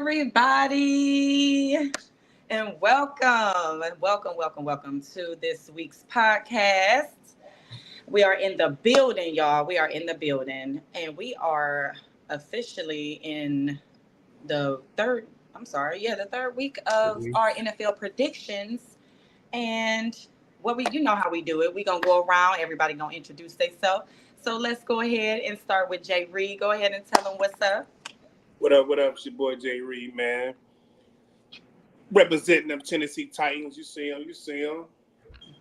everybody, and welcome to this week's podcast. We are in the building, y'all. We are in the building, and we are officially in the third. The third week of our NFL predictions. And you know how we do it. We gonna go around. Everybody gonna introduce themselves. So let's go ahead and start with Jay Reed. Go ahead and tell them what's up. What up? What up? It's your boy Jay Reed, man. Representing them Tennessee Titans. You see them.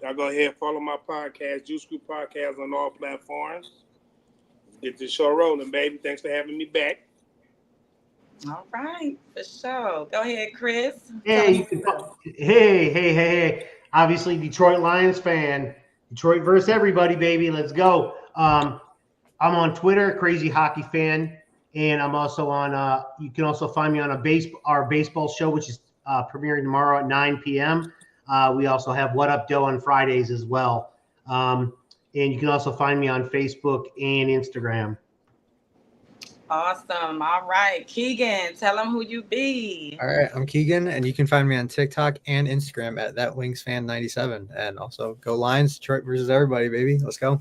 Y'all go ahead and follow my podcast, Juice Group Podcast, on all platforms. Let's get this show rolling, baby. Thanks for having me back. All right, for sure. Go ahead, Chris. Hey. Obviously, Detroit Lions fan. Detroit versus everybody, baby. Let's go. I'm on Twitter, Crazy Hockey Fan. And I'm also on, you can also find me on our baseball show, which is premiering tomorrow at 9 p.m. We also have What Up Doe on Fridays as well. And you can also find me on Facebook and Instagram. Awesome. All right. Keegan, tell them who you be. All right. I'm Keegan, and you can find me on TikTok and Instagram at ThatWingsFan97. And also go Lions, Detroit versus everybody, baby. Let's go.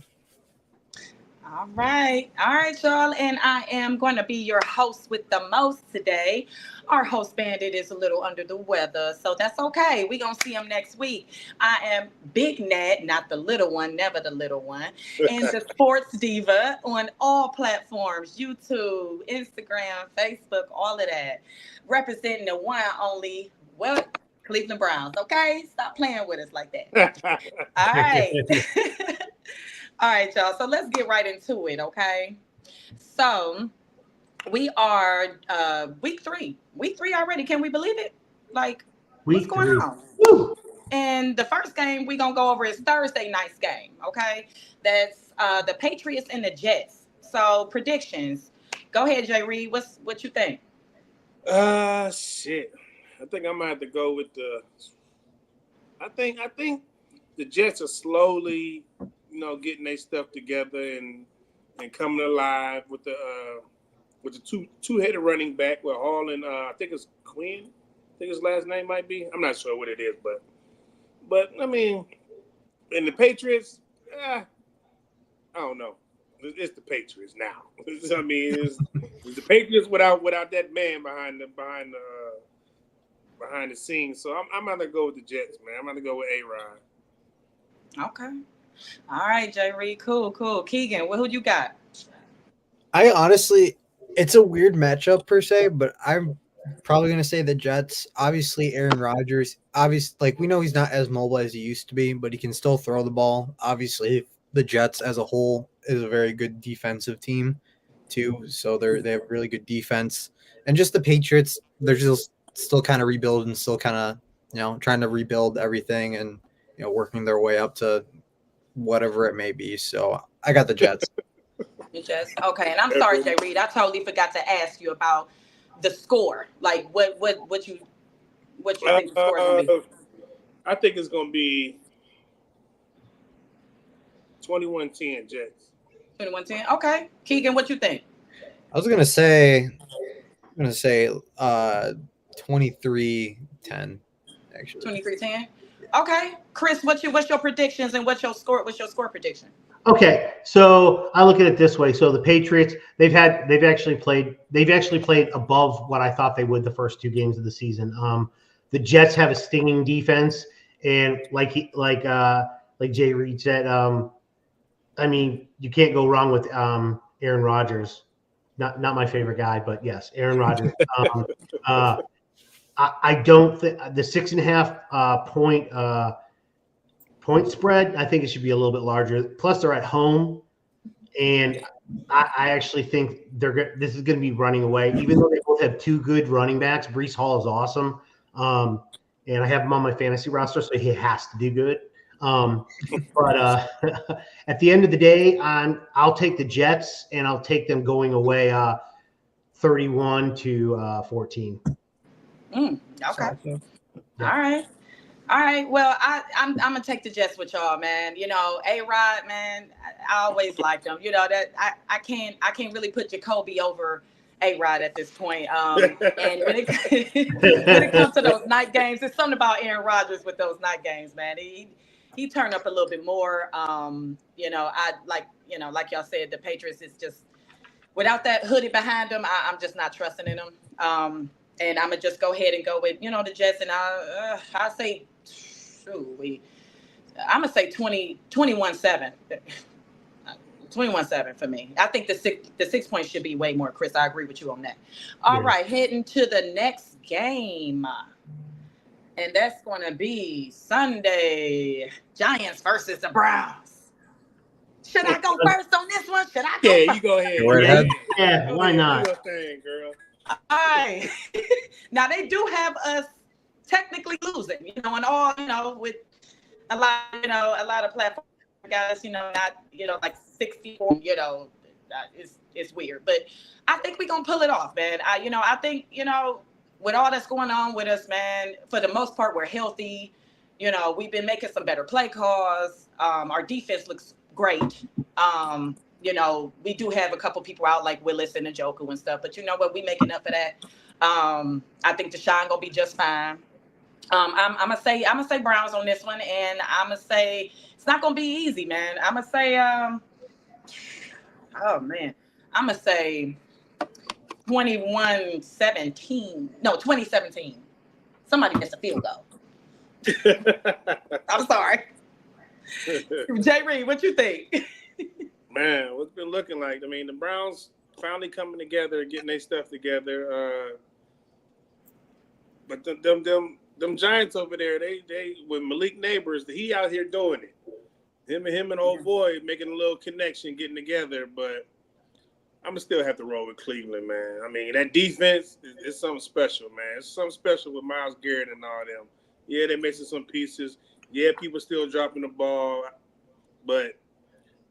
All right, y'all. And I am going to be your host with the most today. Our host bandit is a little under the weather, so that's okay. We're going to see him next week. I am Big Nat, not the little one, never the little one, and the sports diva on all platforms, YouTube, Instagram, Facebook, all of that. Representing the one and only, Cleveland Browns, okay? Stop playing with us like that. All right. All right, y'all. So let's get right into it, okay? So we are week three. Week 3 already. Can we believe it? Like, what's going on? Woo! And the first game we're going to go over is Thursday night's game, okay? That's the Patriots and the Jets. So predictions. Go ahead, Jay Reed. What you think? Shit. I think I might have to go with I think the Jets are slowly getting their stuff together and coming alive with the two-headed running back with Hall and I think it's Quinn. I think his last name might be. I'm not sure what it is, but I mean, and the Patriots, I don't know. It's the Patriots now. I mean, it's the Patriots without that man behind the scenes. So I'm gonna go with the Jets, man. I'm gonna go with A-Rod. Okay. All right, Jay Reed. Cool. Keegan, who you got? I honestly, it's a weird matchup per se, but I'm probably going to say the Jets. Obviously, Aaron Rodgers, we know he's not as mobile as he used to be, but he can still throw the ball. Obviously, the Jets as a whole is a very good defensive team too. So they have really good defense. And just the Patriots, they're just still kind of rebuilding, still kind of, trying to rebuild everything and, working their way up to whatever it may be. So I got the Jets. The Jets. Okay. And I'm sorry, Jay Reed. I totally forgot to ask you about the score. Like what you think the score is going to be? I think it's going to be 21-10 Jets. 21-10. Okay. Keegan, what you think? I was going to say 23-10 actually. 23-10. Okay. Chris, what's your predictions and what's your score prediction? Okay, so I look at it this way. So the Patriots, they've actually played above what I thought they would the first 2 games of the season. The Jets have a stinging defense, and like Jay Reed said, I mean, you can't go wrong with Aaron Rodgers. Not my favorite guy, but yes, Aaron Rodgers. I don't think the 6.5 point spread, I think it should be a little bit larger. Plus, they're at home, and I actually think this is going to be running away. Even though they both have 2 good running backs, Breece Hall is awesome, and I have him on my fantasy roster, so he has to do good. But at the end of the day, I'll take the Jets, and I'll take them going away 31-14. Okay. All right. Well, I'm gonna take the Jets with y'all, man. A-Rod, man. I always liked him. That I can't really put Jacoby over A-Rod at this point. And when it comes to those night games, there's something about Aaron Rodgers with those night games, man. He turned up a little bit more. Like y'all said, the Patriots is just without that hoodie behind them. I'm just not trusting in them. And I'm gonna just go ahead and go with the Jets, and I say, I'm gonna say 21-7. 21-7 for me. I think the 6 points should be way more. Chris, I agree with you on that. All right, heading to the next game. And that's going to be Sunday. Giants versus the Browns. Should I go first on this one? Should I go first? You go ahead. Go ahead. Yeah, why not? Do your thing, girl. All right. Now, they do have us technically losing, and all, with a lot of platforms guys, not, like 64, it's weird. But I think we're going to pull it off, man. I think, with all that's going on with us, man, for the most part, we're healthy. We've been making some better play calls. Our defense looks great. We do have a couple people out like Willis and Njoku and stuff, but you know what? We making up for that. I think Deshaun gonna be just fine. I'm gonna say Browns on this one, and I'm gonna say it's not gonna be easy, man. I'm gonna say, I'm gonna say 2017. Somebody gets a field goal. I'm sorry. Jay Reed, what you think? Man, what's been looking like? I mean, the Browns finally coming together, getting their stuff together. But them Giants over there, they with Malik Neighbors, he out here doing it. Him and old boy making a little connection, getting together. But I'm gonna still have to roll with Cleveland, man. I mean, that defense is something special, man. It's something special with Myles Garrett and all them. Yeah, they're missing some pieces. Yeah, people still dropping the ball, but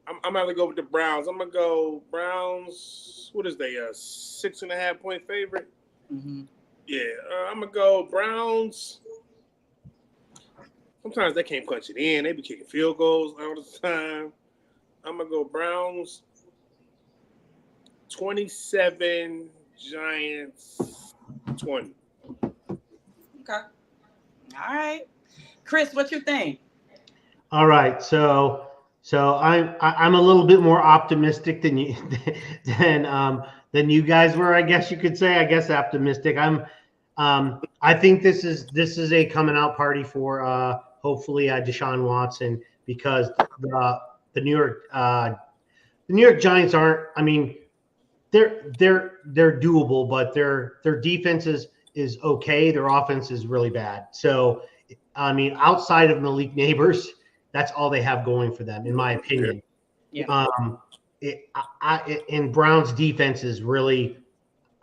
I'm gonna have to go with the Browns. I'm gonna go Browns. What is they? 6.5 point favorite. Mm-hmm. Yeah, I'm gonna go Browns. Sometimes they can't punch it in. They be kicking field goals all the time. I'm gonna go Browns. 27, Giants 20. Okay. All right. Chris, what you think? All right, so I'm a little bit more optimistic than you than you guys were. I guess you could say. I guess optimistic. I think this is a coming out party for hopefully Deshaun Watson, because the New York Giants aren't. I mean, they're doable, but their defense is okay. Their offense is really bad. So, I mean, outside of Malik Neighbors, that's all they have going for them, in my opinion. Yeah. And Browns defense is really,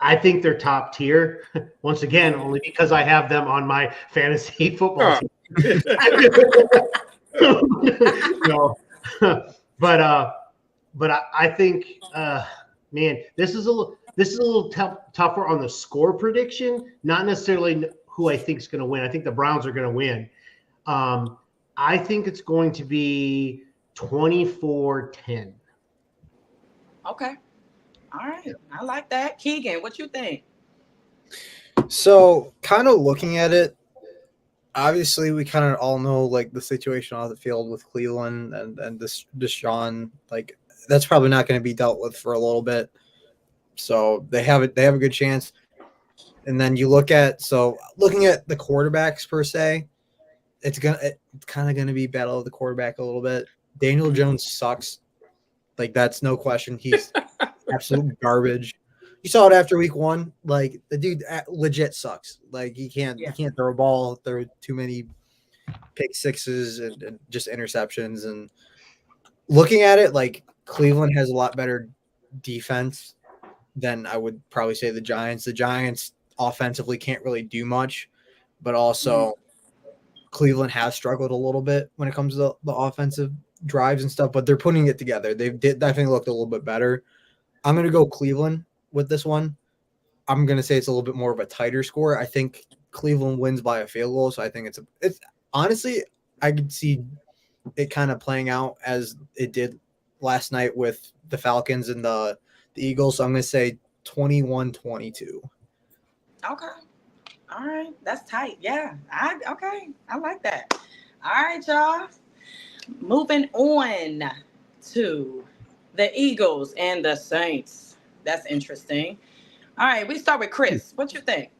I think they're top tier. Once again, only because I have them on my fantasy football team. No. But I think, man, this is a little tougher on the score prediction. Not necessarily who I think is going to win. I think the Browns are going to win. I think it's going to be 24-10. Okay. All right. I like that. Keegan, what you think? So, kind of looking at it, obviously we kind of all know like the situation on the field with Cleveland and this Deshaun, like that's probably not going to be dealt with for a little bit. So they have a good chance. And then you looking at the quarterbacks per se, it's kind of gonna be battle of the quarterback a little bit. Daniel Jones sucks. Like, that's no question. He's absolute garbage. You saw it after week 1. Like, the dude legit sucks. Like, he can't throw a ball, throw too many pick sixes and just interceptions. And looking at it, like, Cleveland has a lot better defense than I would probably say the Giants. The Giants offensively can't really do much, but also Cleveland has struggled a little bit when it comes to the offensive drives and stuff, but they're putting it together. Definitely looked a little bit better. I'm going to go Cleveland with this one. I'm going to say it's a little bit more of a tighter score. I think Cleveland wins by a field goal, so I think it's honestly, I could see it kind of playing out as it did last night with the Falcons and the Eagles. So I'm going to say 21-22. Okay. All right. That's tight. Yeah. Okay. I like that. All right, y'all. Moving on to the Eagles and the Saints. That's interesting. All right. We start with Chris. What you think?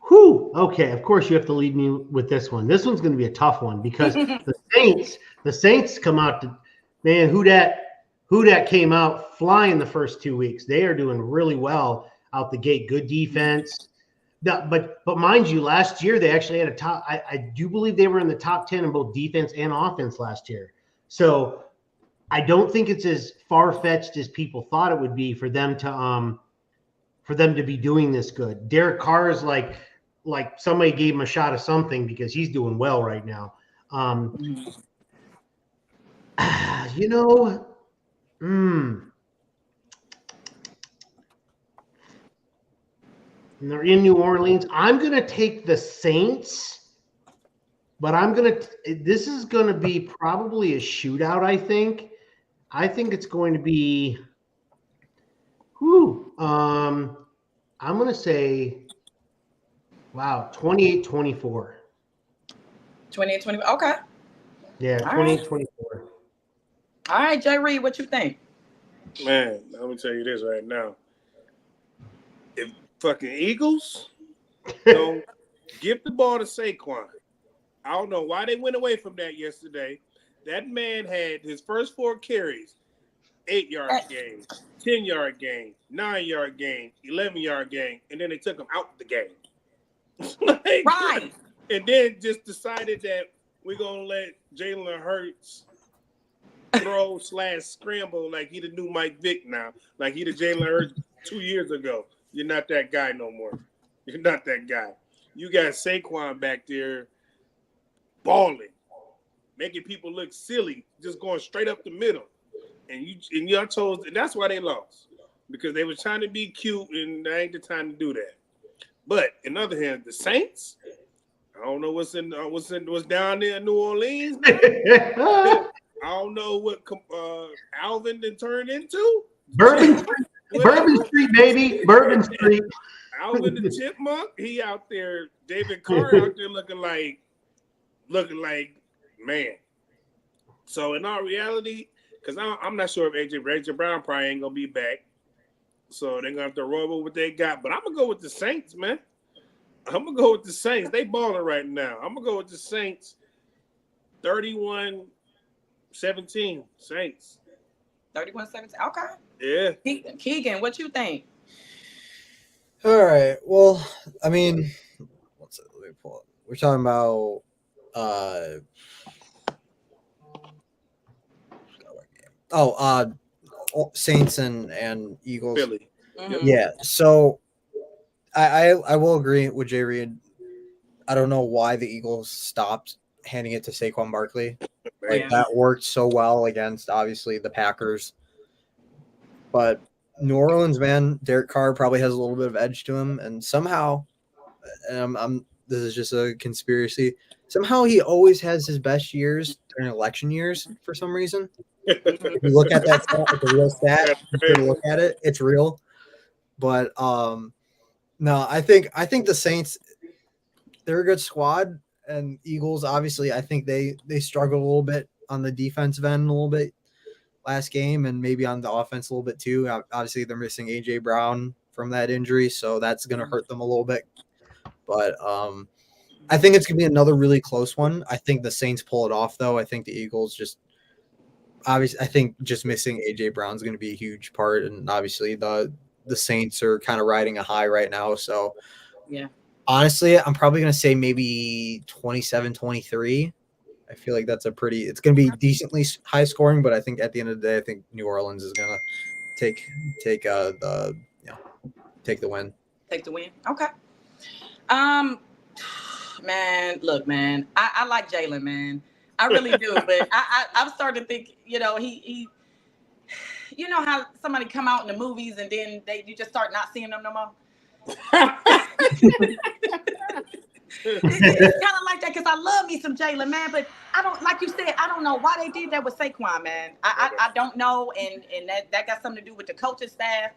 Whew. Okay, of course you have to lead me with this one. This one's going to be a tough one because the Saints come out to, man, who that came out flying the first 2 weeks. They are doing really well out the gate. Good defense. But mind you, last year they actually had a top. I do believe they were in the top 10 in both defense and offense last year. So I don't think it's as far fetched as people thought it would be for them to be doing this good. Derek Carr is like somebody gave him a shot of something because he's doing well right now. You know, and they're in New Orleans. I'm going to take the Saints, but this is going to be probably a shootout, I think. I think it's going to be, I'm going to say, wow, 28-24. 28-20. Okay. Yeah, 28-24. All right, Jay Reed, what you think? Man, let me tell you this right now. If fucking Eagles don't give the ball to Saquon, I don't know why they went away from that yesterday. That man had his first 4 carries, 8-yard game, 10-yard game, 9-yard game, 11-yard game, and then they took him out the game. Right. And then just decided that we're going to let Jalen Hurts throw / scramble like he the new Mike Vick now. Like he the Jalen Hurts 2 years ago. You're not that guy no more. You're not that guy. You got Saquon back there balling, making people look silly, just going straight up the middle. And y'all chose, and that's why they lost. Because they were trying to be cute, and that ain't the time to do that. But in other hand, the Saints, I don't know what's down there in New Orleans. I don't know what Alvin then turned into. Bourbon Street, baby. Bourbon Street. Alvin the Chipmunk, he out there. David Carr out there looking like man. So in all reality, because I'm not sure if AJ Brown probably ain't gonna be back. So they're gonna have to roll with what they got. But I'm gonna go with the Saints, man. I'm gonna go with the Saints. They balling right now. I'm gonna go with the Saints. 31-17 Saints. 31-17. Okay. Yeah. Keegan, what you think? All right. Well, I mean, let me pull up. We're talking about Saints and Eagles. Philly. Mm-hmm. Yeah. So I will agree with Jay Reed. I don't know why the Eagles stopped handing it to Saquon Barkley. Like that worked so well against obviously the Packers. But New Orleans, man, Derek Carr probably has a little bit of edge to him, and somehow, this is just a conspiracy. Somehow he always has his best years during election years for some reason. If you look at that stat, it's a real stat. You can look at it; it's real. But no, I think the Saints, they're a good squad, and Eagles obviously I think they struggled a little bit on the defensive end a little bit last game, and maybe on the offense a little bit too. Obviously they're missing AJ Brown from that injury, so that's going to hurt them a little bit. But I think it's going to be another really close one. I think the Saints pull it off though. I think the Eagles I think just missing AJ Brown is going to be a huge part, and obviously the Saints are kind of riding a high right now. So yeah, honestly, I'm probably going to say maybe 27-23. I feel like it's going to be decently high scoring, but I think at the end of the day, I think New Orleans is going to take the win. Take the win. Okay. Man, look, man, I like Jalen, man. I really do, but I'm starting to think, he you know how somebody come out in the movies and then you just start not seeing them no more. It's kind of like that because I love me some Jalen, man, but I don't, like you said, I don't know why they did that with Saquon, man. I don't know, and that got something to do with the coaching staff.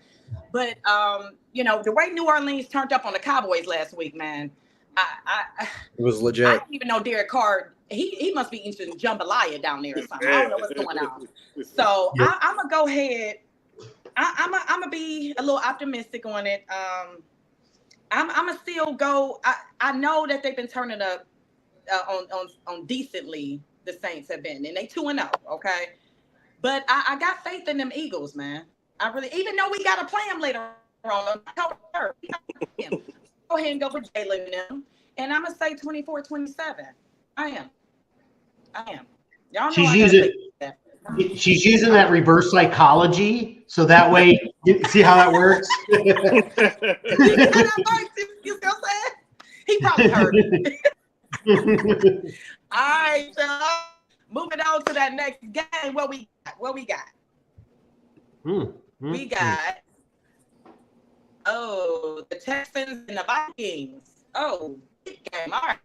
But the way New Orleans turned up on the Cowboys last week, man, I It was I legit. didn't even know Derek Carr. He must be eating jambalaya down there or something. I don't know what's going on. So Yep. I'm gonna go ahead. I'm gonna be a little optimistic on it. I'm gonna still go. I know that they've been turning up on decently. The Saints have been, and they 2-0. Okay, but I got faith in them Eagles, man. I really, even though we gotta play them later on. Go ahead and go for Jalen and them, and I'm gonna say 24-27. I am. Y'all know She's I gotta using say that. she's using that reverse psychology, so that way you see how that works. You see how that works? You see what I'm saying? He probably heard it. All right, y'all. Moving on to that next game. What we got? We got the Texans and the Vikings. Oh, big game. All right.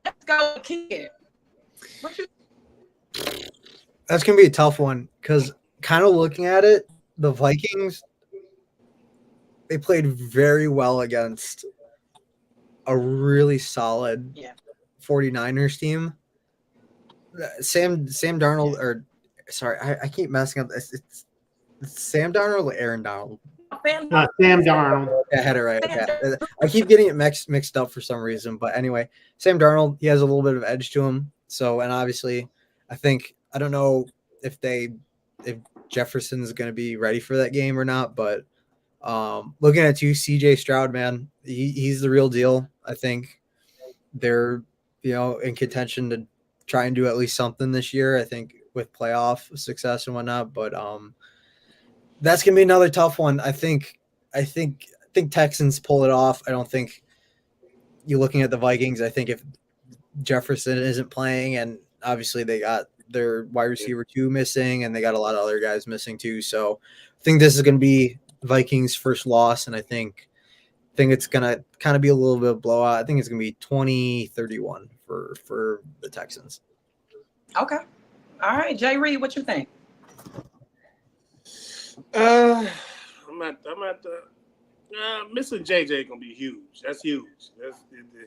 Let's go, kid. What you? That's gonna be a tough one because kind of looking at it, the Vikings, they played very well against a really solid 49ers team. Sam Darnold, or sorry, I keep messing up. It's Sam Darnold or Aaron Donald? Sam Darnold. I had it right. Okay. I keep getting it mixed up for some reason. But anyway, Sam Darnold, he has a little bit of edge to him. So, and obviously, I don't know if Jefferson's going to be ready for that game or not. But looking at you, CJ Stroud, man, he's the real deal. I think they're in contention to try and do at least something this year. I think with playoff success and whatnot. But that's gonna be another tough one. I think Texans pull it off. I don't think you're looking at the Vikings. I think if Jefferson isn't playing, and obviously they got their wide receiver 2 missing, and they got a lot of other guys missing too. So I think this is gonna be Vikings' first loss, and I think it's gonna kind of be a little bit of blowout. I think it's gonna be 20-31 for the Texans. Okay. All right, Jay Reed, what you think? I'm at the missing JJ gonna be huge. That's huge. If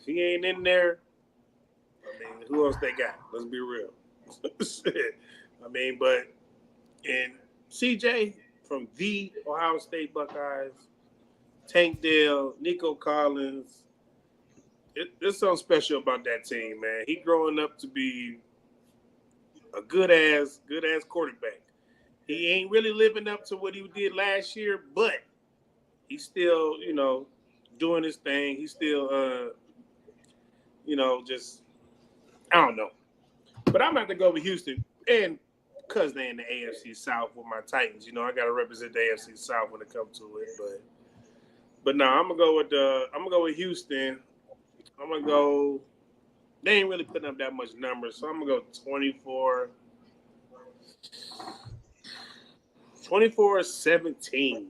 he ain't in there, I mean, who else they got? Let's be real. I mean, but and CJ from the Ohio State Buckeyes, Tank Dell, Nico Collins. There's something special about that team, man. He growing up to be a good ass quarterback. He ain't really living up to what he did last year, but he's still, doing his thing. He's still, just, I don't know. But I'm about to go with Houston, and because they're in the AFC South with my Titans, I got to represent the AFC South when it comes to it. But no, I'm gonna go with Houston. I'm gonna go. They ain't really putting up that much numbers, so I'm gonna go 24-17.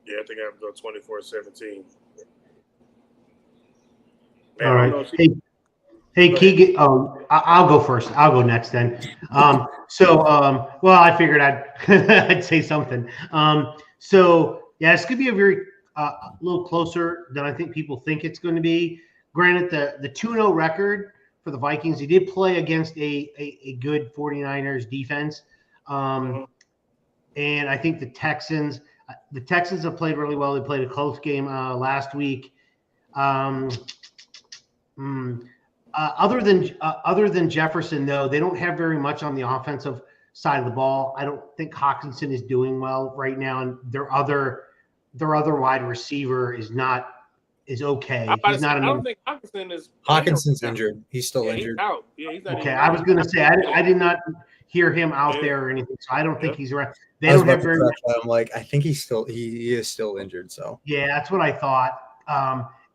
Yeah, I think I have to go 24-17. All right. Hey, Keegan. I'll go first. I'll go next then. Well, I figured I'd say something. Yeah, it's gonna be a little closer than I think people think it's going to be. Granted, the 2-0 record for the Vikings, he did play against a good 49ers defense. And I think the Texans have played really well. They played a close game last week. Other than Jefferson, though, they don't have very much on the offensive side of the ball. I don't think Hawkinson is doing well right now, and their other wide receiver is okay. I don't think Hawkinson is. Hawkinson's injured. He's still injured. He's out. Yeah, he's not okay. I was going to say I did not hear him out there or anything, so I don't think he's around. They don't have very much. I'm like, I think he is still injured. So yeah, that's what I thought.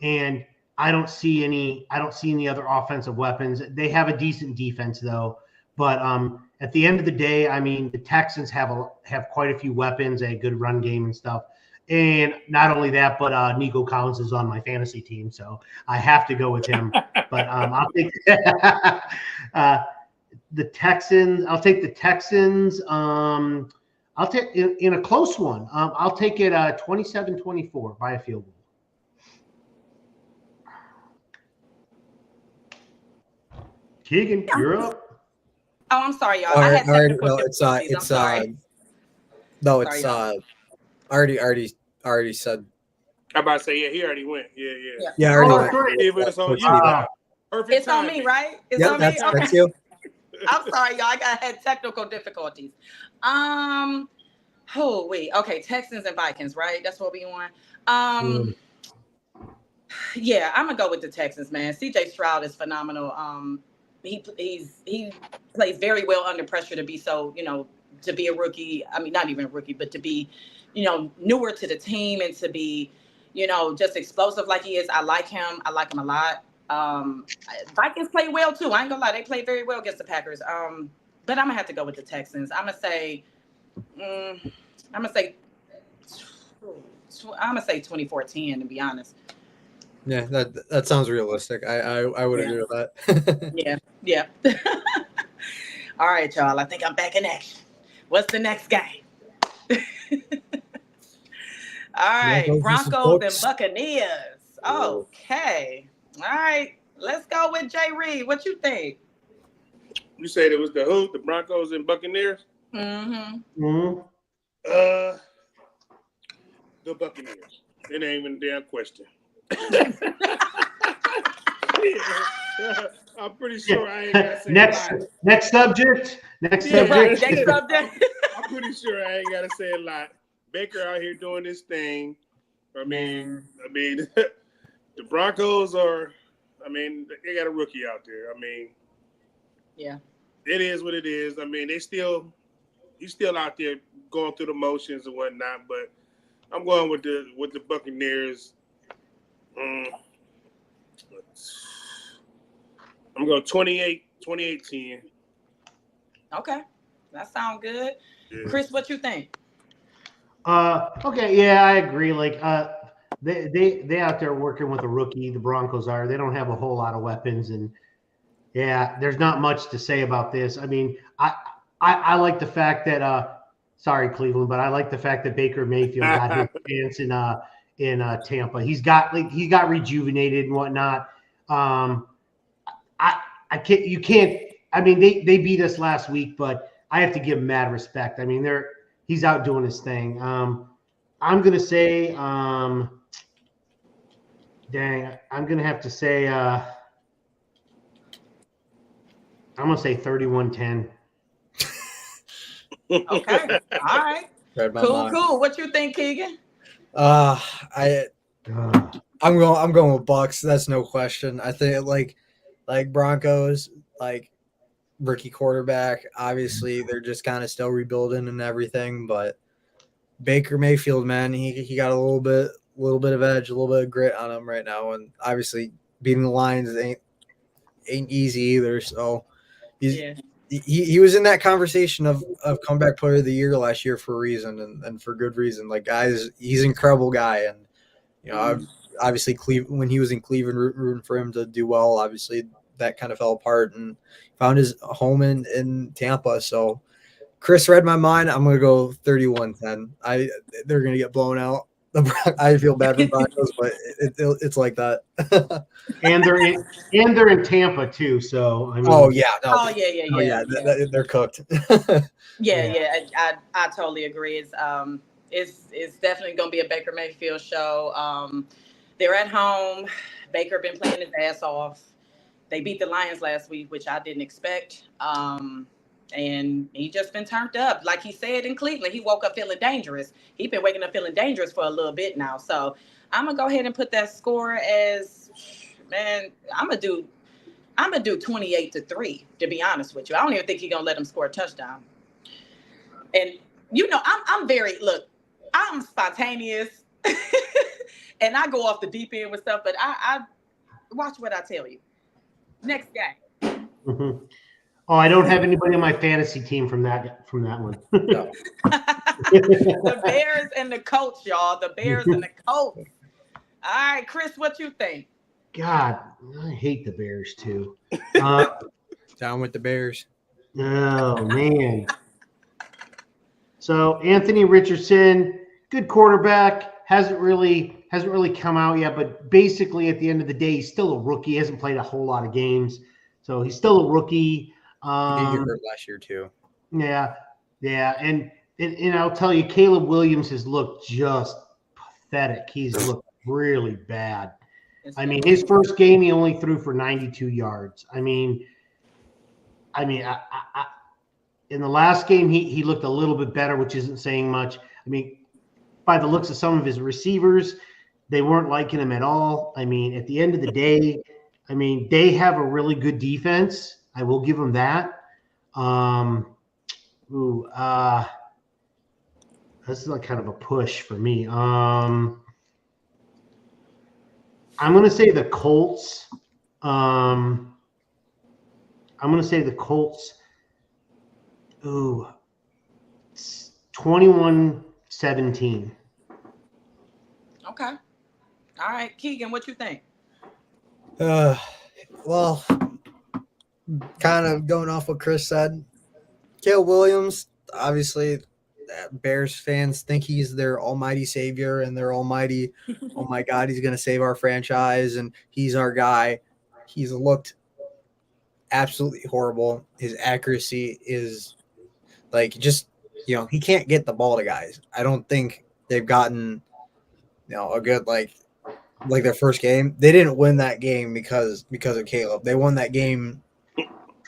And I don't see any other offensive weapons. They have a decent defense though, but at the end of the day, I mean, the Texans have quite a few weapons, a good run game and stuff. And not only that, but Nico Collins is on my fantasy team, so I have to go with him. But I'll take the Texans. I'll take the Texans I'll take in a close one. I'll take it 27-24 by a field goal. Keegan, you're up. Oh, I'm sorry, y'all. All I right, had all right. technical No, difficulties. I'm sorry. No, Sorry, it's y'all. already said. I'm about to say, yeah, he already went. Yeah. Yeah, I already Oh, went. that's right. If it's on Coach you, Steven. perfect It's on timing. me, right? It's Yep, on me. Okay. that's you. I'm sorry, y'all. I had technical difficulties. Oh wait. Okay, Texans and Vikings, right? That's what we want. Yeah, I'm gonna go with the Texans, man. CJ Stroud is phenomenal. He plays very well under pressure to be so, to be a rookie. I mean, not even a rookie, but to be, newer to the team and to be, just explosive like he is. I like him. I like him a lot. Vikings play well too. I ain't gonna lie, they play very well against the Packers. But I'm gonna have to go with the Texans. I'm gonna say 24-10, to be honest. Yeah, that sounds realistic. I would agree with that. Yeah. All right, y'all. I think I'm back in action. What's the next game? All right, Broncos and Buccaneers. Okay. All right, let's go with Jay Reed. What you think? You said it was the Broncos and Buccaneers? Mm-hmm. The Buccaneers. It ain't even a damn question. I'm pretty sure I ain't gotta say next subject. Next subject. Right, next subject. I'm pretty sure I ain't gotta say a lot. Baker out here doing this thing. I mean, the Broncos they got a rookie out there. I mean, yeah, it is what it is. I mean, he's still out there going through the motions and whatnot. But I'm going with the Buccaneers. I'm going 28-10. Okay, that sounds good. Yeah. Chris, what you think? Okay, yeah, I agree. Like, they out there working with a rookie. The Broncos are. They don't have a whole lot of weapons, and yeah, there's not much to say about this. I mean, I like the fact that sorry, Cleveland, but I like the fact that Baker Mayfield got his chance in Tampa. He got rejuvenated and whatnot. I can't. You can't. I mean, they beat us last week, but I have to give him mad respect. I mean, he's out doing his thing. I'm gonna say, dang, I'm gonna have to say, I'm gonna say 31-10. Okay, all right, cool. What you think, Keegan? I'm going with Bucks. That's no question. I think like Broncos, like rookie quarterback. Obviously, they're just kind of still rebuilding and everything. But Baker Mayfield, man, he got a little bit of edge, a little bit of grit on him right now, and obviously beating the Lions ain't easy either. So he was in that conversation of comeback player of the year last year for a reason and for good reason. Like, guys, he's an incredible guy, and obviously when he was in Cleveland, rooting for him to do well. Obviously, that kind of fell apart and found his home in Tampa. So Chris read my mind. I'm going to go 31-10. They're going to get blown out. I feel bad for Broncos, but it's like that. and they're in Tampa too. So I mean, they're cooked. I totally agree. It's definitely going to be a Baker Mayfield show. They're at home. Baker been playing his ass off. They beat the Lions last week, which I didn't expect. And he just been turned up. Like he said in Cleveland, he woke up feeling dangerous. He been waking up feeling dangerous for a little bit now. So I'm gonna go ahead and put that score as, man, I'm gonna do 28-3, to be honest with you. I don't even think he's gonna let him score a touchdown. And I'm spontaneous and I go off the deep end with stuff, but I watch what I tell you. Next game. Mm-hmm. Oh, I don't have anybody on my fantasy team from that one. The Bears and the Colts, y'all. The Bears and the Colts. All right, Chris, what you think? God, I hate the Bears too. Down with the Bears. Oh man. So Anthony Richardson, good quarterback, hasn't really come out yet, but basically at the end of the day, he's still a rookie. He hasn't played a whole lot of games, so he's still a rookie. He did get hurt last year too. Yeah, and I'll tell you, Caleb Williams has looked just pathetic. He's looked really bad. I mean, his first game he only threw for 92 yards. I mean, in the last game he looked a little bit better, which isn't saying much. I mean, by the looks of some of his receivers, they weren't liking him at all. I mean, at the end of the day, I mean, they have a really good defense. I will give them that. This is like kind of a push for me. I'm going to say the Colts. I'm going to say the Colts. 21-17. Okay. All right, Keegan, what you think? Well, kind of going off what Chris said, Caleb Williams, obviously, Bears fans think he's their almighty savior and their almighty, oh my God, he's going to save our franchise and he's our guy. He's looked absolutely horrible. His accuracy is like just, he can't get the ball to guys. I don't think they've gotten, a good, like their first game. They didn't win that game because of Caleb. They won that game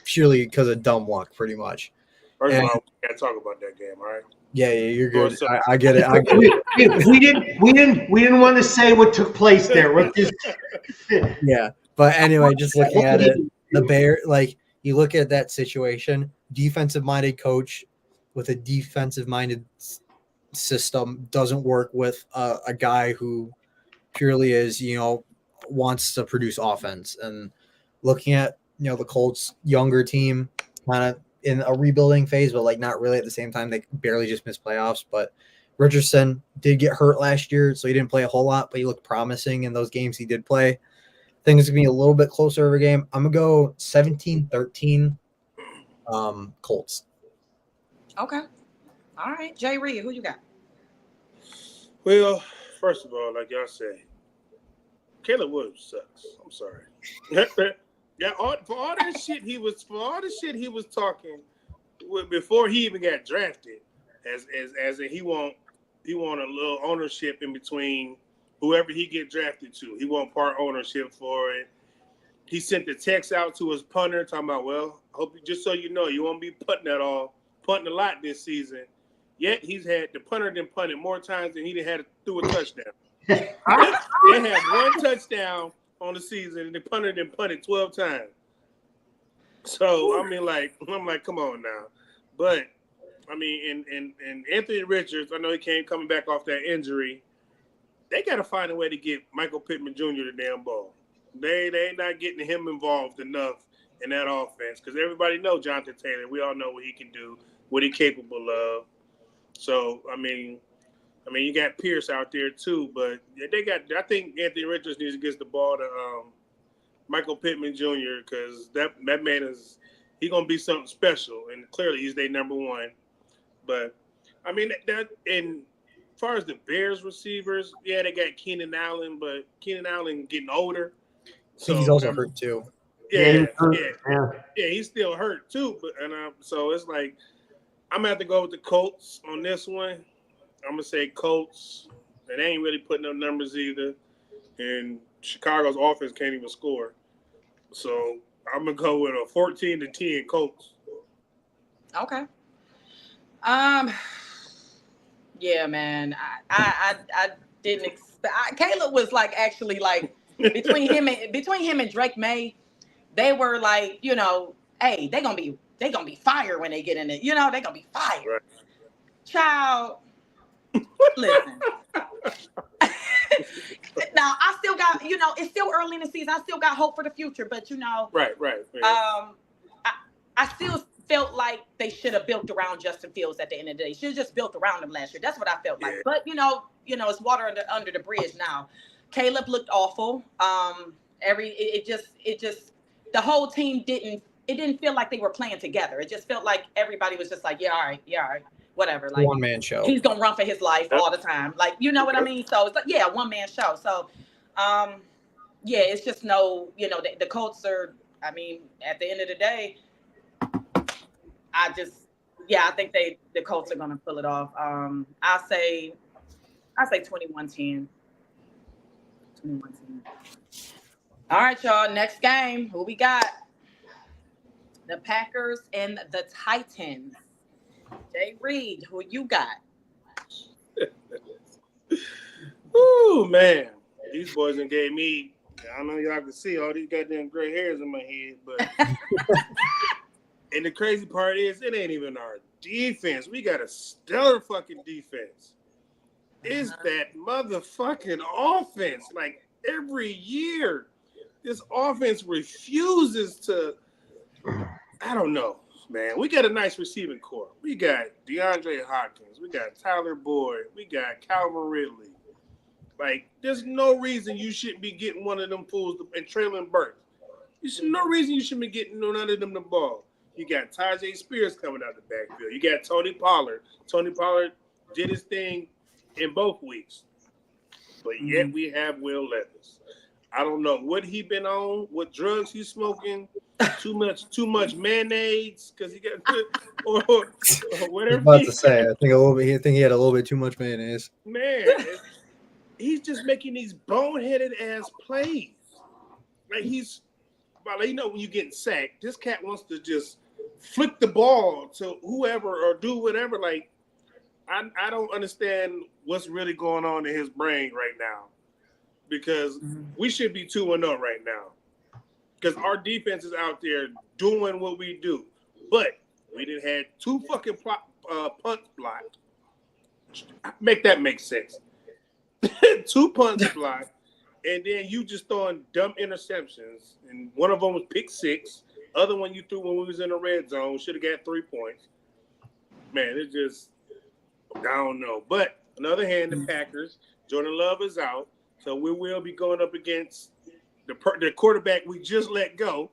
purely because of dumb luck, pretty much. First of all, we can't talk about that game, all right? Yeah, you're good. I get it. We didn't want to say what took place there. Yeah, but anyway, just looking at it, the Bear, you look at that situation, defensive-minded coach with a defensive-minded system doesn't work with a guy who purely is, wants to produce offense. And looking at, the Colts younger team kind of in a rebuilding phase, but not really at the same time. They barely just missed playoffs. But Richardson did get hurt last year, so he didn't play a whole lot, but he looked promising in those games he did play. I think it's going to be a little bit closer of a game. I'm going to go 17-13 Colts. Okay. All right. Jay Reed, who you got? Well, first of all, like y'all say, Caleb Williams sucks. I'm sorry. Yeah, for all the shit he was talking before he even got drafted, as in he want a little ownership in between whoever he get drafted to. He want part ownership for it. He sent the text out to his punter talking about, well, hope you, just so you know, you won't be punting a lot this season. Yet he's had the punter done punted more times than he done had to throw a touchdown. They had one touchdown on the season, and the punter done punted 12 times. So I'm like, come on now. But I mean, and Anthony Richards, I know he coming back off that injury. They got to find a way to get Michael Pittman Jr. the damn ball. They not getting him involved enough in that offense because everybody know Jonathan Taylor. We all know what he can do, what he's capable of. So I mean, you got Pierce out there too, but I think Anthony Richards needs to get the ball to Michael Pittman Jr. because that man he's gonna be something special, and clearly he's their number one. But I mean that in as far as the Bears receivers, yeah, they got Keenan Allen, but Keenan Allen getting older. So he's also hurt too. Yeah, he's still hurt too. But so it's like I'm gonna have to go with the Colts on this one. I'm gonna say Colts. They ain't really putting up numbers either, and Chicago's offense can't even score. So I'm gonna go with a 14-10 Colts. Okay. Yeah, man. I didn't expect. Caleb was actually between him and Drake May, they were hey, they gonna be fire when they get in it. They gonna be fire. Right. Child, listen. Now I still got, it's still early in the season. I still got hope for the future, but Right. I still felt like they should have built around Justin Fields at the end of the day. Should have just built around him last year. That's what I felt like. But it's water under the bridge now. Caleb looked awful. It just the whole team didn't feel like they were playing together. It just felt like everybody was just like, yeah, all right. whatever. Like one man show. He's gonna run for his life all the time. Like, you know what I mean? So it's like, yeah, one man show. So, yeah, it's just no, the Colts are. I mean, at the end of the day, I think the Colts are gonna pull it off. I say 21-10. 21-10. All right, y'all. Next game. Who we got? The Packers and the Titans. Jay Reed, who you got? Ooh, man. These boys done gave me, I don't know if y'all can see all these goddamn gray hairs in my head, but and the crazy part is it ain't even our defense. We got a stellar fucking defense. It's that motherfucking offense. Like every year, this offense refuses to, I don't know, man. We got a nice receiving core. We got DeAndre Hopkins. We got Tyler Boyd. We got Calvin Ridley. Like, there's no reason you shouldn't be getting one of them fools and Traylon Burks. No reason you shouldn't be getting none of them the ball. You got Tajay Spears coming out the backfield. You got Tony Pollard. Tony Pollard did his thing in both weeks. But yet we have Will Levis. I don't know what he been on, what drugs he's smoking, too much mayonnaise because he got or whatever. I was about to say, I think he had a little bit too much mayonnaise. Man, he's just making these boneheaded ass plays. Like when you getting sacked, this cat wants to just flick the ball to whoever or do whatever. Like, I don't understand what's really going on in his brain right now. Because we should be 2-0 right now. Because our defense is out there doing what we do. But we didn't have 2 fucking punts blocked. Make that make sense. 2 punts blocked. And then you just throwing dumb interceptions. And one of them was pick 6. Other one you threw when we was in the red zone. Should have got 3 points. Man, it just, I don't know. But on the other hand, the Packers, Jordan Love is out. So we will be going up against the quarterback we just let go,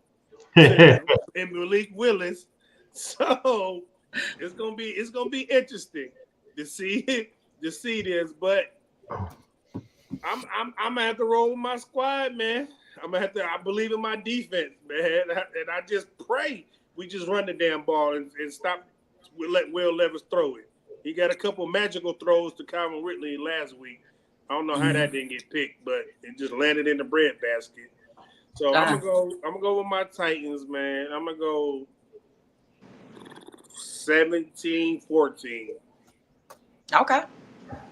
and Malik Willis. So it's gonna be interesting to see this. But I'm gonna have to roll with my squad, man. I believe in my defense, man, and I just pray we just run the damn ball and stop. Let Will Levis throw it. He got a couple magical throws to Calvin Ridley last week. I don't know how that didn't get picked, but it just landed in the breadbasket. So I'm gonna go with my Titans, man. I'm gonna go 17-14. Okay. All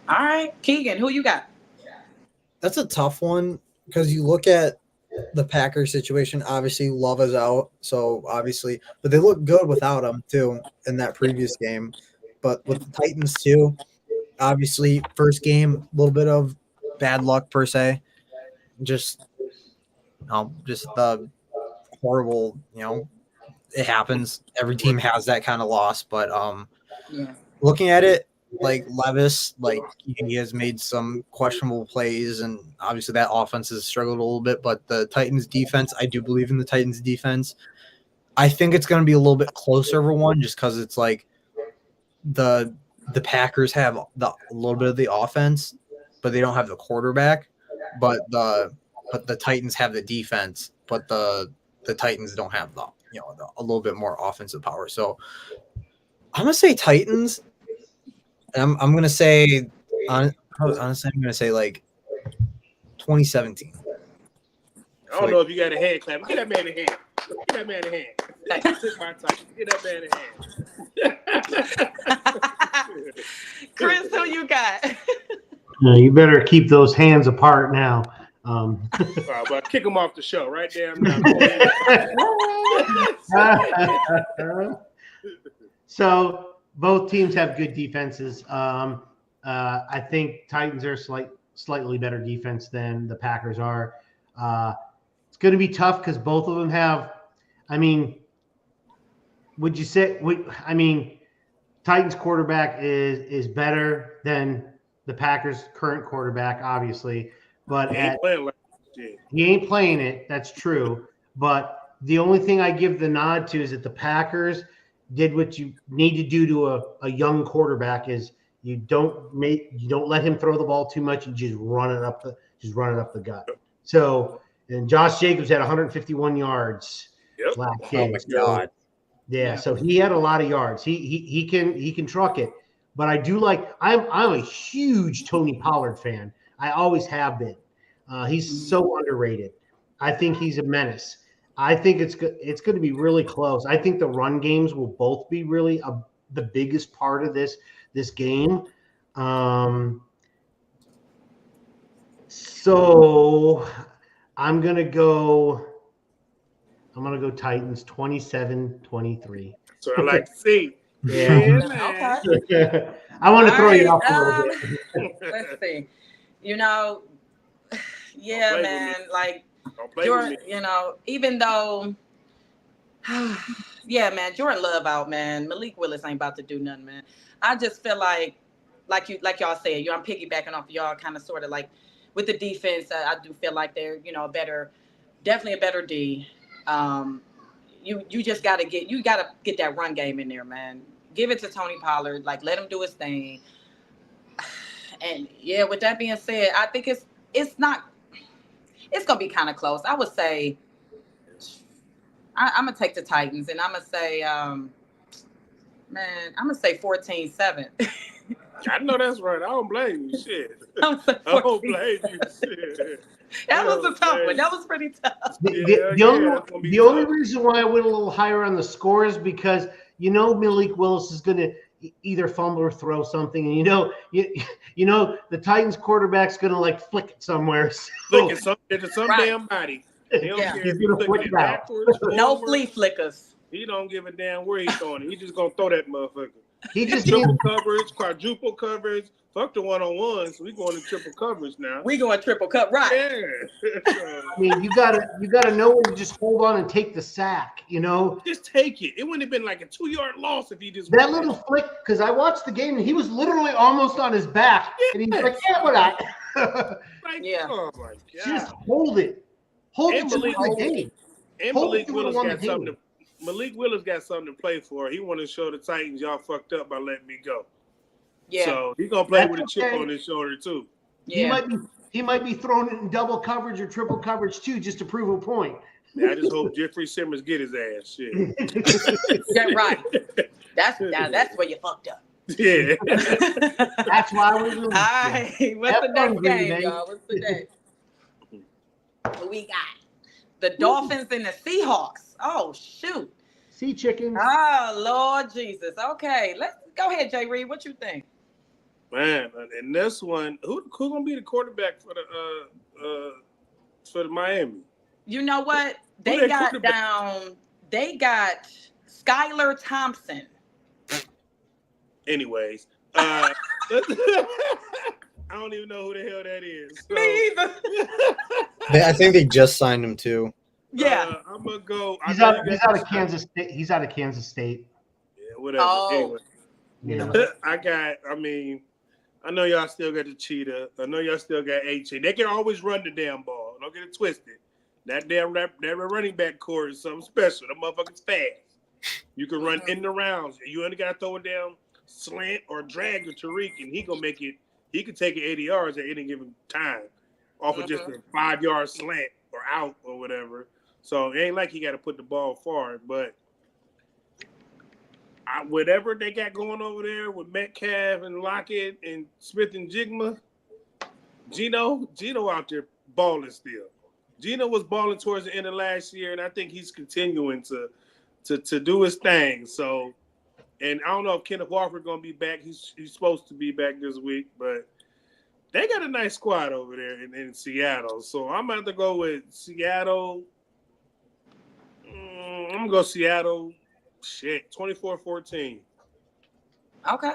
right. Keegan, who you got? That's a tough one because you look at the Packers situation. Obviously, Love is out, so obviously, but they look good without him too in that previous game. But with the Titans too. Obviously, first game, a little bit of bad luck per se. Just the horrible, it happens. Every team has that kind of loss. But looking at it, like Levis, like he has made some questionable plays, and obviously that offense has struggled a little bit. But the Titans defense, I do believe in the Titans defense. I think it's going to be a little bit closer of a one, just because it's like the Packers have a little bit of the offense, but they don't have the quarterback. But the Titans have the defense, but the Titans don't have a little bit more offensive power. So I'm gonna say Titans. And I'm gonna say honestly, I'm gonna say like 2017. I don't know if you got a hand clap. Get that man a hand. Get that man a hand. Get that man a hand. Chris, who you got? You better keep those hands apart now. But kick them off the show right there. So both teams have good defenses. I think Titans are slightly better defense than the Packers are. It's going to be tough because both of them have. I mean, would you say? Titans quarterback is better than the Packers' current quarterback, obviously, but he ain't playing it. That's true. But the only thing I give the nod to is that the Packers, did what you need to do to a young quarterback is you don't let him throw the ball too much. You just run it up the gut. So, and Josh Jacobs had 151 yards Yep. last Oh game. my So, God. yeah, so he had a lot of yards. He can truck it. But I do like I'm a huge Tony Pollard fan. I always have been. He's so underrated. I think he's a menace. I think it's going to be really close. I think the run games will both be really the biggest part of this game. So I'm going to go Titans 27-23. So I like to see. Yeah. Man. Okay. I want to All throw you right, off a little bit. Let's see. You know, yeah, play with man. me. Like Don't play with Jordan, me. you know, even though, yeah, man, Jordan Love out, man. Malik Willis ain't about to do nothing, man. I just feel like y'all said, I'm piggybacking off y'all, kind of, sort of like with the defense. I do feel like they're, definitely a better D. You just gotta get that run game in there, man. Give it to Tony Pollard, like let him do his thing. And yeah, with that being said, I think it's gonna be kind of close. I would say I'm gonna take the Titans, and I'm gonna say, I'm gonna say 14-7. I know that's right. I don't blame you. Shit. I'm gonna say I don't 14. blame you. Shit. That was a tough one. That was pretty tough. The only reason why I went a little higher on the score is because Malik Willis is going to either fumble or throw something, and the Titans quarterback's going to like flick it somewhere. Flick it into some Right. damn body. He don't care He's if he's gonna flicking flick it it out. backwards, No forward. flea flickers. He don't give a damn where he's throwing it. He's just gonna throw that motherfucker. He just Triple coverage, quadruple coverage. Fuck the one-on-ones. We going to triple coverage now. We going triple cut, right? Yeah. I mean, you gotta know when to just hold on and take the sack. Just take it. It wouldn't have been like a 2-yard loss if he just That little flick, because I watched the game and he was literally almost on his back, and he's like, "Yeah, what I?" Like, Yeah. oh my god. Just hold it. Hold And it to win Malik- the game. And Hold Malik it to Willis win the got game. something. Malik Willis got something to play for. He want to show the Titans y'all fucked up by letting me go. Yeah. So he's gonna play That's with a chip okay. on his shoulder too. Yeah. He might be throwing it in double coverage or triple coverage too, just to prove a point. Man, I just hope Jeffrey Simmons get his ass. Shit. Yeah, right. That's where you fucked up. Yeah. That's why we're doing All right. What's the Have fun, next Green game, Bay. y'all? What's the next? Who we got? The Dolphins and the Seahawks. Oh, shoot. Sea chickens. Oh, Lord Jesus. Okay. Let's go ahead, Jay Reed. What you think? Man, and this one, who gonna be the quarterback for the Miami? You know what? Who They that got quarterback? they got Skylar Thompson. Anyways, I don't even know who the hell that is. So, Me either. I think they just signed him too. Yeah. I'm gonna go. He's out of Kansas State. He's out of Kansas State. Yeah, whatever. Oh. Anyway, Yeah. I know y'all still got the cheetah. I know y'all still got HA. They can always run the damn ball. Don't get it twisted. That running back core is something special. The motherfucker's fast. You can run in the rounds. You only gotta throw it down, slant or drag to Tariq, and he gonna make it. He can take it 80 yards at any given time off of just a 5-yard slant or out or whatever. So it ain't like he got to put the ball far, but whatever they got going over there with Metcalf and Lockett and Smith and Jigma, Gino out there balling still. Gino was balling towards the end of last year, and I think he's continuing to do his thing. So, and I don't know if Kenneth Walker going to be back. He's supposed to be back this week, but they got a nice squad over there in Seattle. So I'm about to go with Seattle. I'm going to go Seattle. Shit, 24-14. Okay.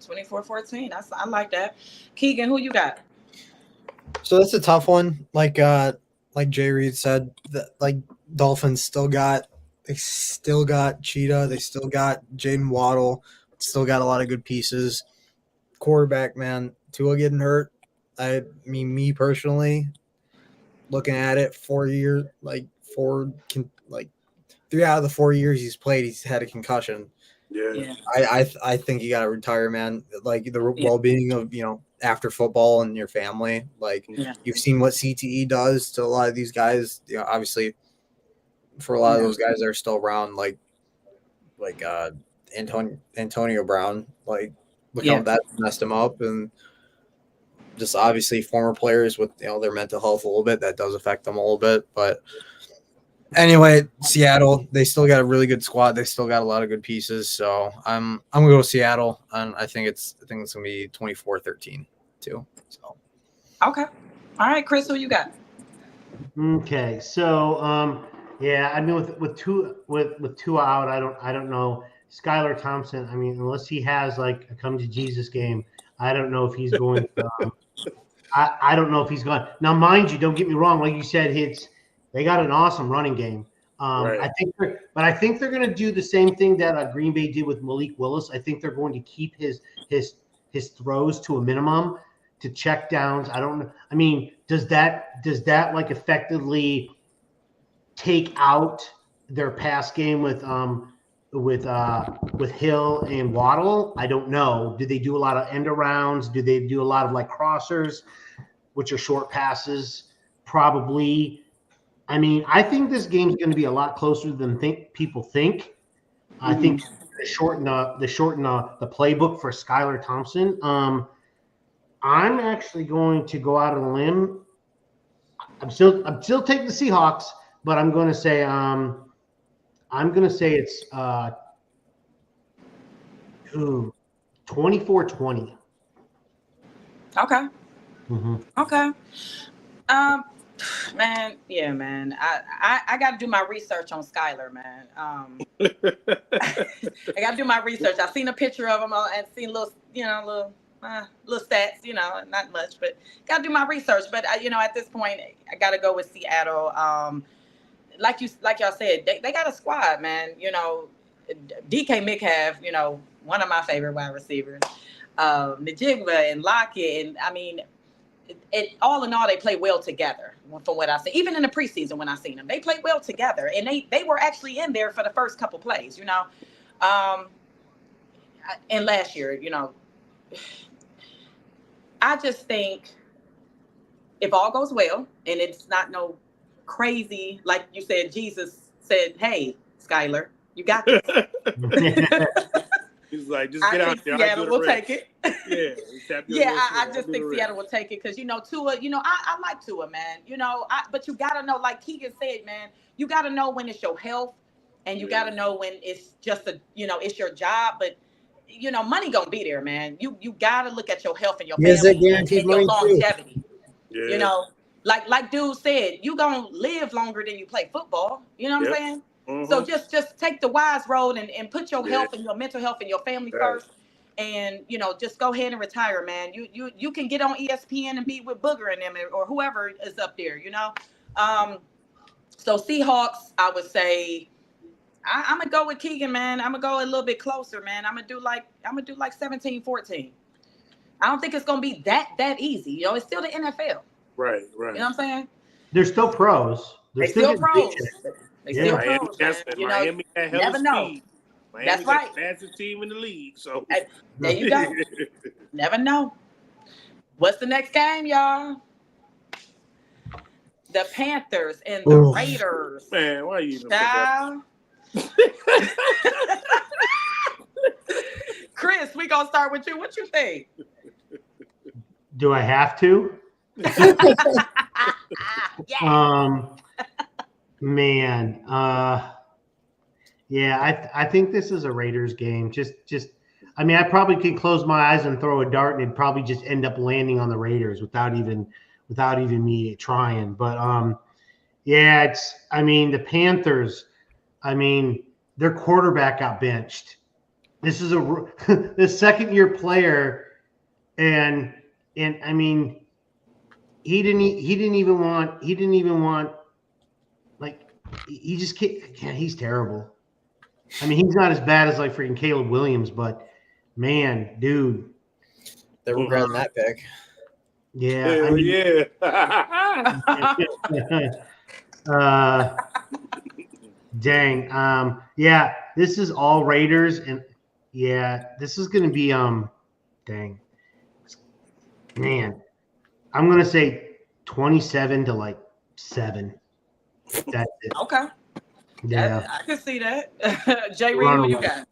24-14. I like that. Keegan, who you got? So that's a tough one. Like Jay Reed said, Dolphins still got Cheetah, they still got Jaden Waddle, still got a lot of good pieces. Quarterback, man, Tua getting hurt. I mean, me personally, looking at it, 3 out of the 4 years he's played, he's had a concussion. Yeah. I think you got to retire, man. Like the well-being of after football and your family. Like you've seen what CTE does to a lot of these guys. Obviously, for a lot of those guys that are still around, like Antonio Brown. Like look how that messed him up, and just obviously former players with their mental health a little bit, that does affect them a little bit. But anyway, Seattle, they still got a really good squad. They still got a lot of good pieces. So I'm gonna go with Seattle, and I think it's gonna be 24-13 too. So Okay. All right, Chris, who you got? Okay, so yeah, I mean with two out, I don't know. Skylar Thompson, I mean, unless he has like a come to Jesus game, I don't know if he's going to I don't know if he's gone. Now, mind you, don't get me wrong. Like you said, they got an awesome running game. Right. I think they're going to do the same thing that Green Bay did with Malik Willis. I think they're going to keep his throws to a minimum to check downs. I don't know. I mean, does that like effectively take out their pass game with Hill and Waddle? I don't know. Do they do a lot of end arounds? Do they do a lot of like crossers, which are short passes? Probably. I mean, I think this game's going to be a lot closer than people think. I think they shorten the playbook for Skylar Thompson. I'm actually going to go out on a limb. I'm still taking the Seahawks, but I'm going to say it's 24-20. Okay. Mm-hmm. Okay. Man, yeah, man. I got to do my research on Skylar, man. I got to do my research. I seen a picture of him and seen little stats, not much, but got to do my research. But at this point, I got to go with Seattle. Like y'all said, they got a squad, man. DK Metcalf, one of my favorite wide receivers. Najigba and Lockett, and I mean, all in all, they play well together. From what I see, even in the preseason when I seen them, they played well together, and they were actually in there for the first couple plays, and last year, I just think if all goes well and it's not no crazy, like you said, Jesus said, "Hey, Skylar, you got this." He's like, just get out there. Seattle will take it. I just think Seattle will take it because Tua. I like Tua, man. But you gotta know, like Keegan said, man, you gotta know when it's your health, and you gotta know when it's just it's your job. But money gonna be there, man. You gotta look at your health and your family and your longevity. Yeah. Like dude said, you gonna live longer than you play football. You know what I'm saying? Mm-hmm. So just take the wise road and put your health and your mental health and your family first, and just go ahead and retire, man. You can get on ESPN and be with Booger and them or whoever is up there, So Seahawks, I would say, I'm gonna go with Keegan, man. I'm gonna go a little bit closer, man. I'm gonna do like 17-14. I don't think it's gonna be that easy. It's still the NFL. Right. You know what I'm saying? They're still pros. They're still pros. They still Miami, pros, Miami got hell of speed. That's right. The fastest team in the league. So there you go. Never know. What's the next game, y'all? The Panthers and the Raiders. Man, why are you even Chris, we gonna start with you. What you think? Do I have to? Man, yeah, I think this is a Raiders game. I mean, I probably could close my eyes and throw a dart, and it'd probably just end up landing on the Raiders without even me trying. But yeah, the Panthers. I mean, their quarterback got benched. This is the second-year player, and I mean, he didn't even want. Like, he just can't. He's terrible. I mean, he's not as bad as like freaking Caleb Williams, but man, dude, they're regretting that pick. Yeah, dang. Yeah, this is all Raiders, and Yeah, this is going to be dang. Man, I'm going to say 27 to like 7. That's it. Okay. Yeah. I can see that. Jay Reed, Run who you away. got?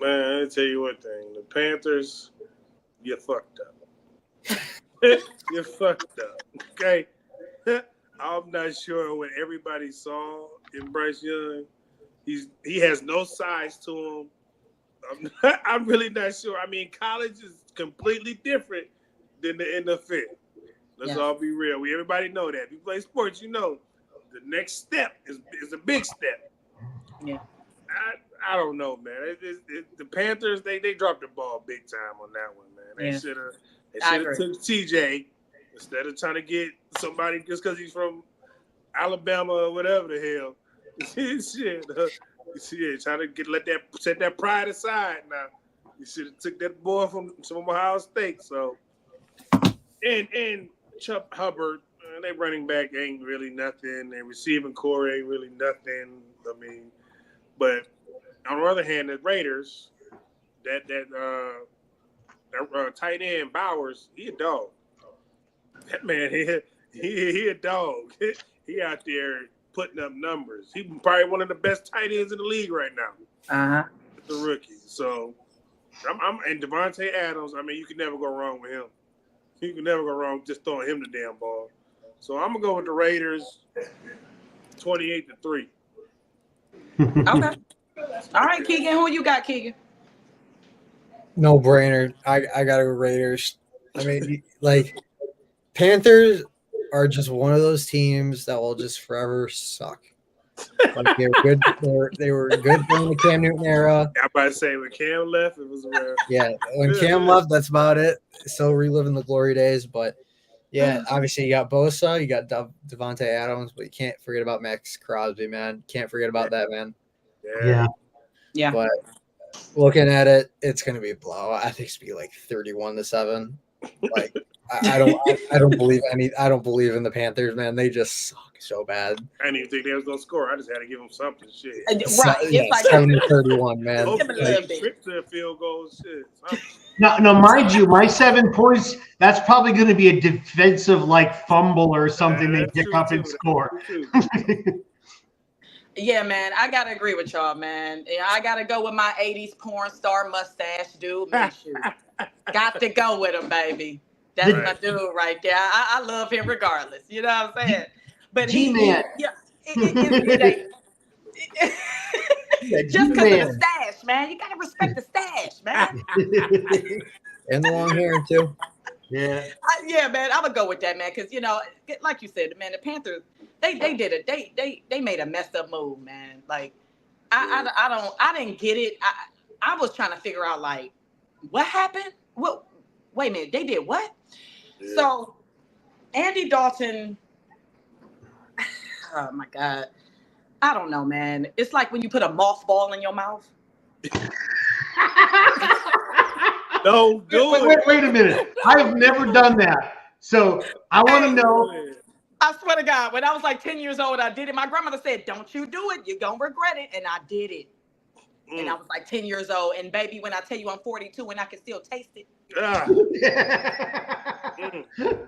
Man, I tell you one thing: the Panthers, you fucked up. You fucked up. Okay, I'm not sure what everybody saw in Bryce Young. He has no size to him. I'm really not sure. I mean, college is completely different than the NFL. Let's all be real. Everybody know that. If you play sports, you know the next step is a big step. Yeah. I don't know, man. The Panthers they dropped the ball big time on that one, man. They should have took TJ instead of trying to get somebody just because he's from Alabama or whatever the hell. Shit, trying to set that pride aside now. You should have took that boy from Ohio State. So and Chuck Hubbard, they running back ain't really nothing. Their receiving core ain't really nothing. I mean, but on the other hand, the Raiders, that tight end Bowers, he a dog. That man, he a dog. He out there putting up numbers. He probably one of the best tight ends in the league right now. The rookie. So and Devontae Adams. I mean, you can never go wrong with him. You can never go wrong just throwing him the damn ball. So I'm gonna go with the Raiders, 28-3. Okay. All right, Keegan, who you got, Keegan? No brainer. I gotta go Raiders. I mean, like Panthers are just one of those teams that will just forever suck. Like they were good. They were good during the Cam Newton era. I'm about to say when Cam left, it was rare. Yeah, when Cam left, that's about it. Still reliving the glory days, but yeah, obviously you got Bosa, you got Devontae Adams, but you can't forget about Max Crosby, man. Can't forget about that, man. Yeah. But looking at it, it's gonna be a blowout. I think it's gonna be like 31-7. Like I don't believe in the Panthers, man. They just suck so bad. I didn't even think they was gonna score. I just had to give them something. Shit. Right. It's like 7-31, man. Give it a little bit. Trip to a field goal. Shit. No, mind you, my 7 points, that's probably going to be a defensive like fumble or something they pick up and score. Yeah, man, I gotta agree with y'all, man. Yeah, I gotta go with my 80s porn star mustache dude, Minshew. Got to go with him, baby. That's my dude right there. I love him regardless. You know what I'm saying? But G-Man. Just because of the stash, man. You gotta respect the stash, man. And the long hair too. Yeah. Yeah, man. I'm gonna go with that, man, because like you said, man, the Panthers, they did it. They made a messed up move, man. Like, I didn't get it. I was trying to figure out like what happened. What? Wait a minute, they did what? Yeah. So, Andy Dalton. Oh my God. I don't know, man. It's like when you put a mothball in your mouth. Don't do it. Wait a minute. I have never done that. So I want to know. I swear to God, when I was like 10 years old, I did it. My grandmother said, don't you do it. You're going to regret it. And I did it. And I was like 10 years old. And baby, when I tell you I'm 42 and I can still taste it.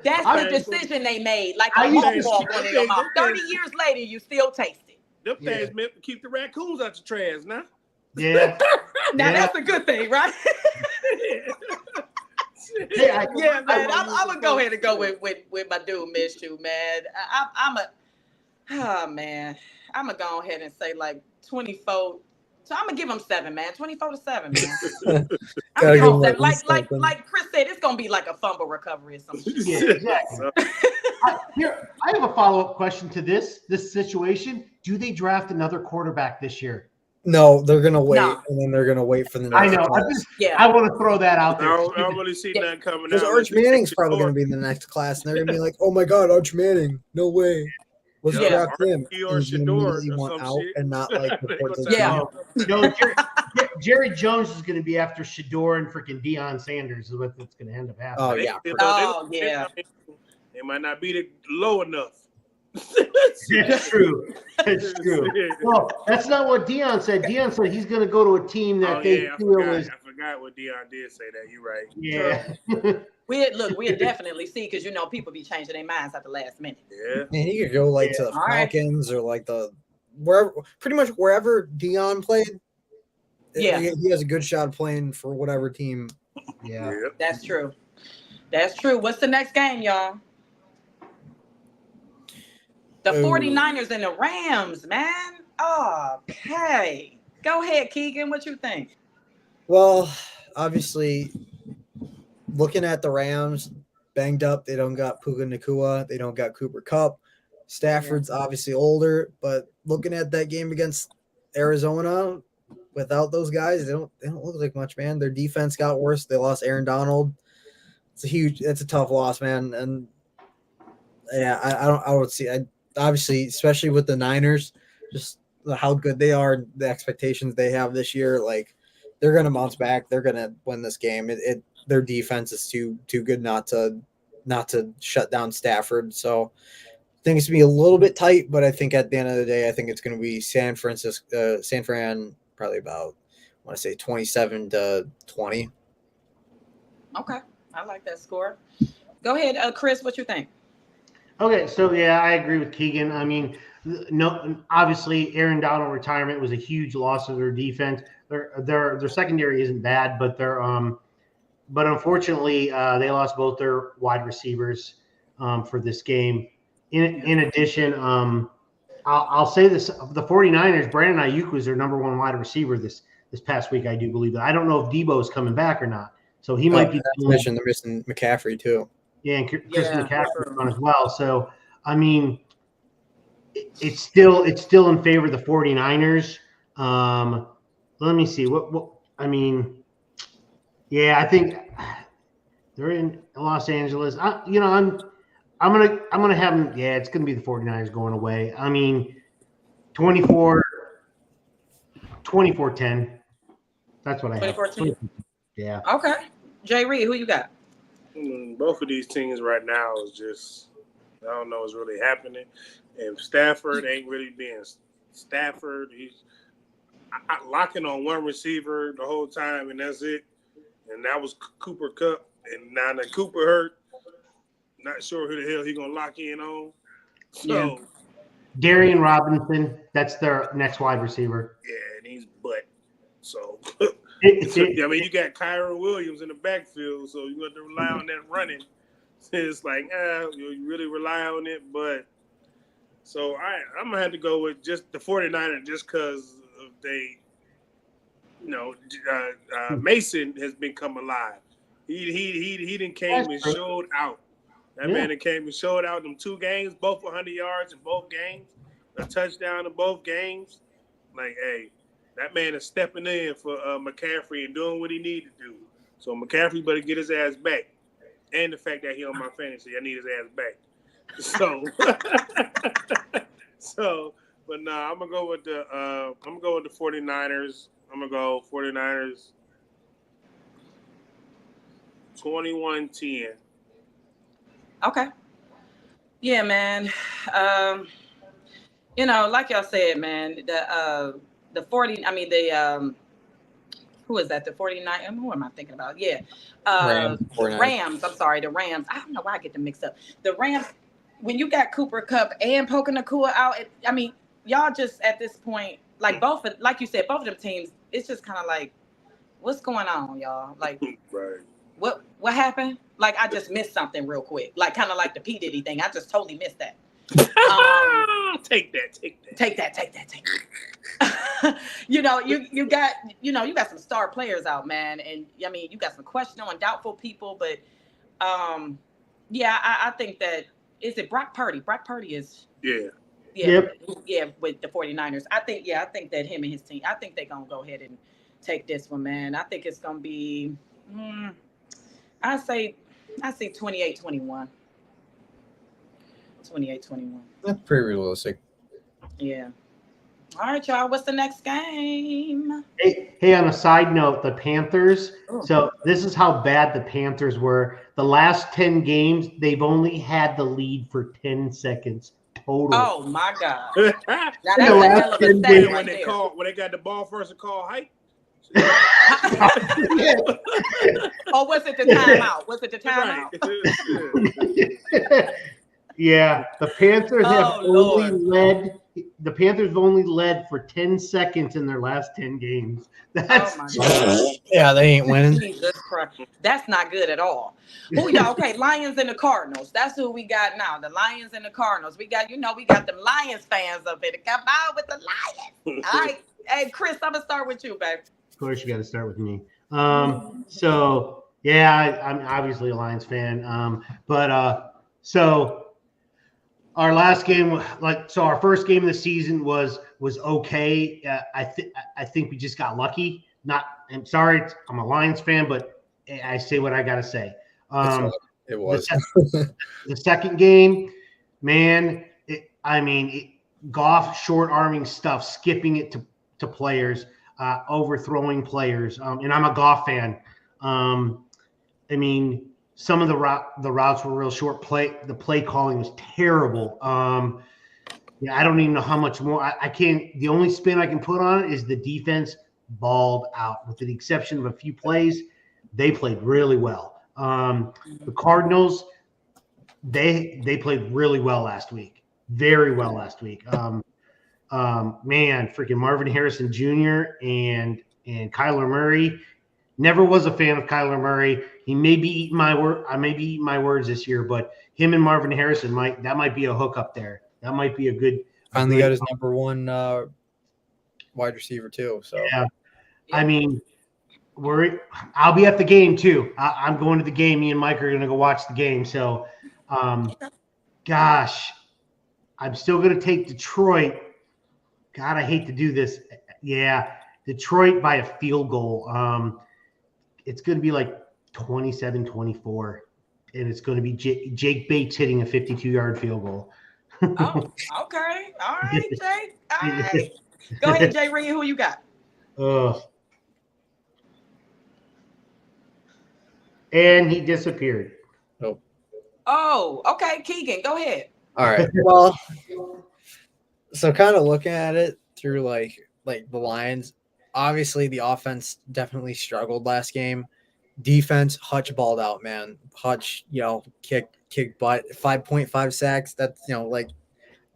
That's the decision they made. Like a mothball going in your mouth. 30 years later, you still taste it. Them things meant to keep the raccoons out the trash, now. Yeah. Now that's a good thing, right? Yeah, man. I'm gonna go ahead and go with my dude, Minshew, man. Man. I'm gonna go ahead and say like 24. So I'm gonna give him 7, man. 24-7, man. I'm gonna say, like Chris said, it's gonna be like a fumble recovery or something. Yeah, exactly. I have a follow-up question to this situation. Do they draft another quarterback this year? No, they're gonna wait, and then they're gonna wait for the next. I know. I want to throw that out there. I don't really see nothing coming out. Because Arch Manning's probably gonna be in the next class, and they're gonna be like, "Oh my God, Arch Manning! No way! Let's draft him." Or Shador want out and not like report the No, Jerry Jones is going to be after Shador and freaking Deion Sanders is what's going to end up happening. They might not be low enough. That's true. That's true. Well, that's not what Dion said. Dion said he's going to go to a team that they feel is. I forgot what Dion did say that. You're right. Yeah. We'd definitely see because people be changing their minds at the last minute. Yeah. And he could go like to the Falcons or like pretty much wherever Dion played. Yeah, he has a good shot of playing for whatever team. Yeah, that's true. That's true. What's the next game, y'all? The 49ers and the Rams, man. Okay. Go ahead, Keegan. What you think? Well, obviously, looking at the Rams, banged up. They don't got Puka Nacua. They don't got Cooper Kupp. Stafford's obviously older, but looking at that game against Arizona, without those guys, they don't look like much, man. Their defense got worse. They lost Aaron Donald. It's a tough loss, man. And yeah, I would see. Obviously, especially with the Niners, just how good they are, the expectations they have this year, like they're going to bounce back. They're going to win this game. Their defense is too good not to shut down Stafford. So I think it's going to be a little bit tight, but I think at the end of the day, I think it's going to be San Fran probably about, I want to say 27-20. Okay. I like that score. Go ahead, Chris, what you think? Okay, so yeah, I agree with Keegan. I mean, no, obviously Aaron Donald retirement was a huge loss of their defense. Their secondary isn't bad, but but unfortunately they lost both their wide receivers for this game. In addition, I'll say this: the 49ers, Brandon Ayuk was their number one wide receiver this past week. I do believe that. I don't know if Debo's coming back or not, so he might be. They're missing McCaffrey too. Yeah, and Chris McCaffrey on as well. So, I mean, it's still in favor of the 49ers. Let me see. What I mean, yeah, I think they're in Los Angeles. I'm gonna have them. Yeah, it's gonna be the 49ers going away. I mean, 24-10. That's what I have. 24-10. Yeah. Okay. Jay Reed, who you got? Both of these teams right now is just, I don't know what's really happening. And Stafford ain't really being Stafford. He's locking on one receiver the whole time, and that's it. And that was Cooper Kupp. And now that Cooper hurt, not sure who the hell he's going to lock in on. So, Darian Robinson, that's their next wide receiver. Yeah, and he's butt. So, I mean, you got Kyron Williams in the backfield, so you have to rely on that running. It's like, you really rely on it, but so I'm gonna have to go with just the 49ers just because they, Mason has become alive. He done came and showed out. That man that came and showed out them 2 games, both 100 yards in both games, a touchdown in both games. Like, hey. That man is stepping in for McCaffrey and doing what he needs to do. So McCaffrey better get his ass back. And the fact that he on my fantasy, I need his ass back. So, but no, I'm gonna go with the 49ers. I'm gonna go 49ers 21-10. Okay. Yeah, man. Like y'all said, man, who is that? The 49. Who am I thinking about? Yeah. Rams. I'm sorry. The Rams. I don't know why I get them mixed up. The Rams, when you got Cooper Kupp and Puka Nacua out, y'all just at this point, like you said, both of them teams, it's just kind of like, what's going on, y'all? Like, right. What happened? Like, I just missed something real quick. Like, kind of like the P. Diddy thing. I just totally missed that. Take that. you got some star players out, man, and you got some questionable and doubtful people, but I think that is it Brock Purdy. Brock Purdy is with the 49ers. I think that him and his team, I think they're gonna go ahead and take this one, man. I think it's gonna be I say 28-21. 28-21. That's pretty realistic. Yeah. All right, y'all. What's the next game? Hey, on a side note, the Panthers. So this is how bad the Panthers were. The last 10 games, they've only had the lead for 10 seconds. total. Oh my God! when Now that's a hell of a stat right they there. when they got the ball first and call height. Or was it the timeout? Was it the timeout? Right. Yeah, the Panthers have Oh, only Lord. led. The Panthers have only led for 10 seconds in their last 10 games. That's Oh my God. Yeah, they ain't winning. Jesus Christ. That's not good at all. Who y'all? Okay, Lions and the Cardinals. That's who we got now. The Lions and the Cardinals. We got, we got them Lions fans up here to come out with the Lions. All right. Hey, Chris, I'm gonna start with you, babe. Of course, you got to start with me. So yeah, I'm obviously a Lions fan. So our last game, our first game of the season was okay. I think we just got lucky. I'm sorry, I'm a Lions fan, but I say what I got to say. It was. The second game, man. Goff short arming stuff, skipping it to players, overthrowing players, and I'm a Goff fan. Some of the routes were real short. The play calling was terrible. I don't even know how much more. I can't. The only spin I can put on it is the defense balled out, with the exception of a few plays. They played really well. The Cardinals, they played really well last week. Very well last week. Man, freaking Marvin Harrison Jr. and Kyler Murray. Never was a fan of Kyler Murray. He may be eating my word. I may be eating my words this year, but him and Marvin Harrison might be a hook up there. That might be a good. Finally got his number one wide receiver too. So yeah. I'll be at the game too. I'm going to the game. Me and Mike are going to go watch the game. So, gosh, I'm still going to take Detroit. God, I hate to do this. Yeah, Detroit by a field goal. It's going to be like 27-24, and it's going to be Jake Bates hitting a 52-yard field goal. Oh, okay. All right, Jake. All right. Go ahead, Jay Reed. Who you got? And he disappeared. Oh, okay. Keegan, go ahead. All right. Well, so kind of looking at it through like the Lions, obviously the offense definitely struggled last game. Defense, Hutch balled out, man. Hutch, kicked butt. 5.5 sacks. That's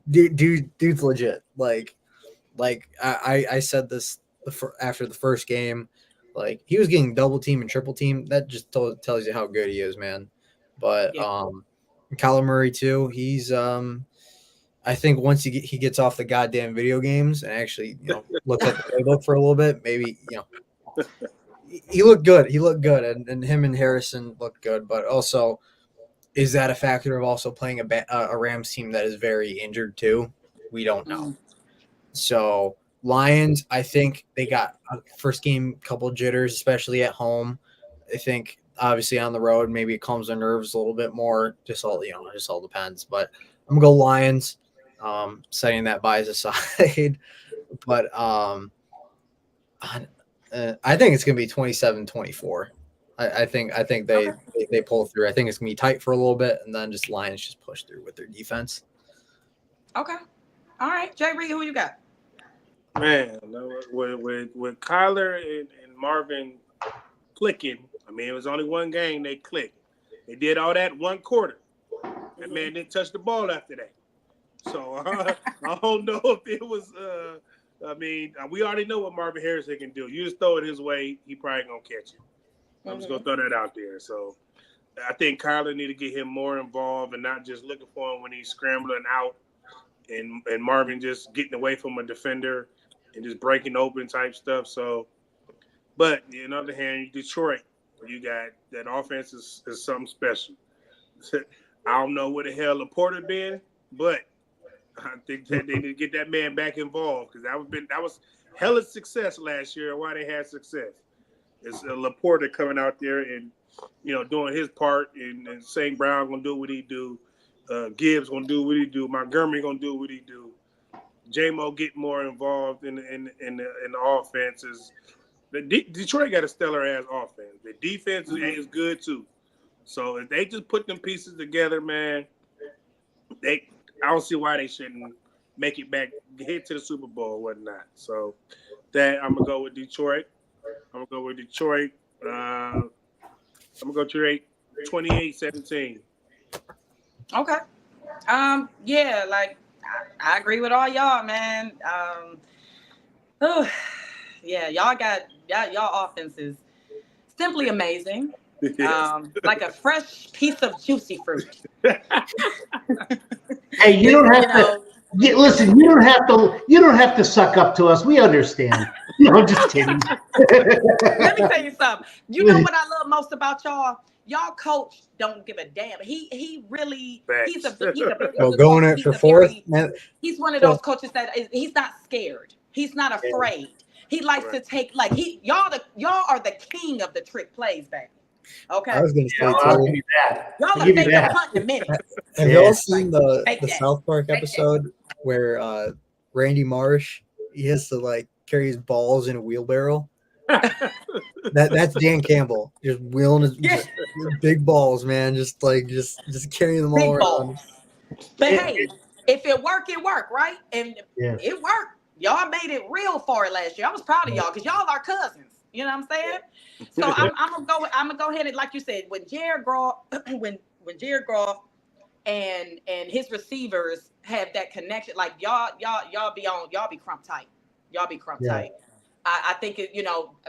dude's legit. I said this after the first game, he was getting double team and triple team. That just tells you how good he is, man. But Kyler Murray too. He's I think once he gets off the goddamn video games and actually looks at the playbook for a little bit, maybe he looked good. He looked good, and him and Harrison looked good. But also, is that a factor of also playing a Rams team that is very injured too? We don't know. So Lions, I think they got a first game couple jitters, especially at home. I think obviously on the road, maybe it calms their nerves a little bit more. Just all depends. But I'm gonna go Lions. Setting that bias aside, but I think it's gonna be 27-24. I think they pull through. I think it's gonna be tight for a little bit, and then just Lions just push through with their defense. Okay, all right, Jay Reed, who you got? Man, with Kyler and Marvin clicking, it was only one game they clicked. They did all that one quarter. That man didn't touch the ball after that. So I don't know if it was. We already know what Marvin Harrison can do. You just throw it his way, he probably gonna catch it. I'm just gonna throw that out there. So I think Kyler need to get him more involved and not just looking for him when he's scrambling out, and Marvin just getting away from a defender and just breaking open type stuff. So, but on the other hand, Detroit, you got that offense is something special. I don't know where the hell Laporta been, but I think that they need to get that man back involved, because that was hella success last year. Why they had success? It's Laporta coming out there and doing his part, and St. Brown gonna do what he do. Gibbs gonna do what he do. Montgomery gonna do what he do. J-Mo get more involved in the offenses. Detroit got a stellar ass offense. The defense is good too. So if they just put them pieces together, man, I don't see why they shouldn't make it back, head to the Super Bowl or whatnot. So that I'm gonna go with Detroit. I'm gonna go with Detroit. I'm gonna go Detroit 28-17. Okay. Yeah, like I agree with all y'all, man. Oh, yeah, y'all offense is simply amazing. Like a fresh piece of juicy fruit. Hey, you don't have You know, to listen. You don't have to. You don't have to suck up to us. We understand. No, I'm just kidding. let me tell you something. You know what I love most about y'all? Y'all coach don't give a damn. He really he's a very Oh, good going coach. it for fourth, man. He's one of those coaches that he's not scared. He's not afraid. He likes to take like y'all are the king of the trick plays, baby. Okay. I was going to say, I'll too. give you that. Y'all I'll are give you fake a that. punt in a minute. Have Yeah. y'all seen the Fake that. South Park Fake that. episode where Randy Marsh, he has to like carry his balls in a wheelbarrow? That's Dan Campbell, just wheeling his Yeah. just big balls, man, just carrying them all Big around. balls. But hey, if it worked, right? And Yeah. it worked. Y'all made it real far last year. I was proud of y'all because y'all are cousins. You know what I'm saying? So I'm gonna go ahead and, like you said, when Jared Goff, when Jared Goff and his receivers have that connection, like y'all be crump tight. Y'all be crump tight. I think it,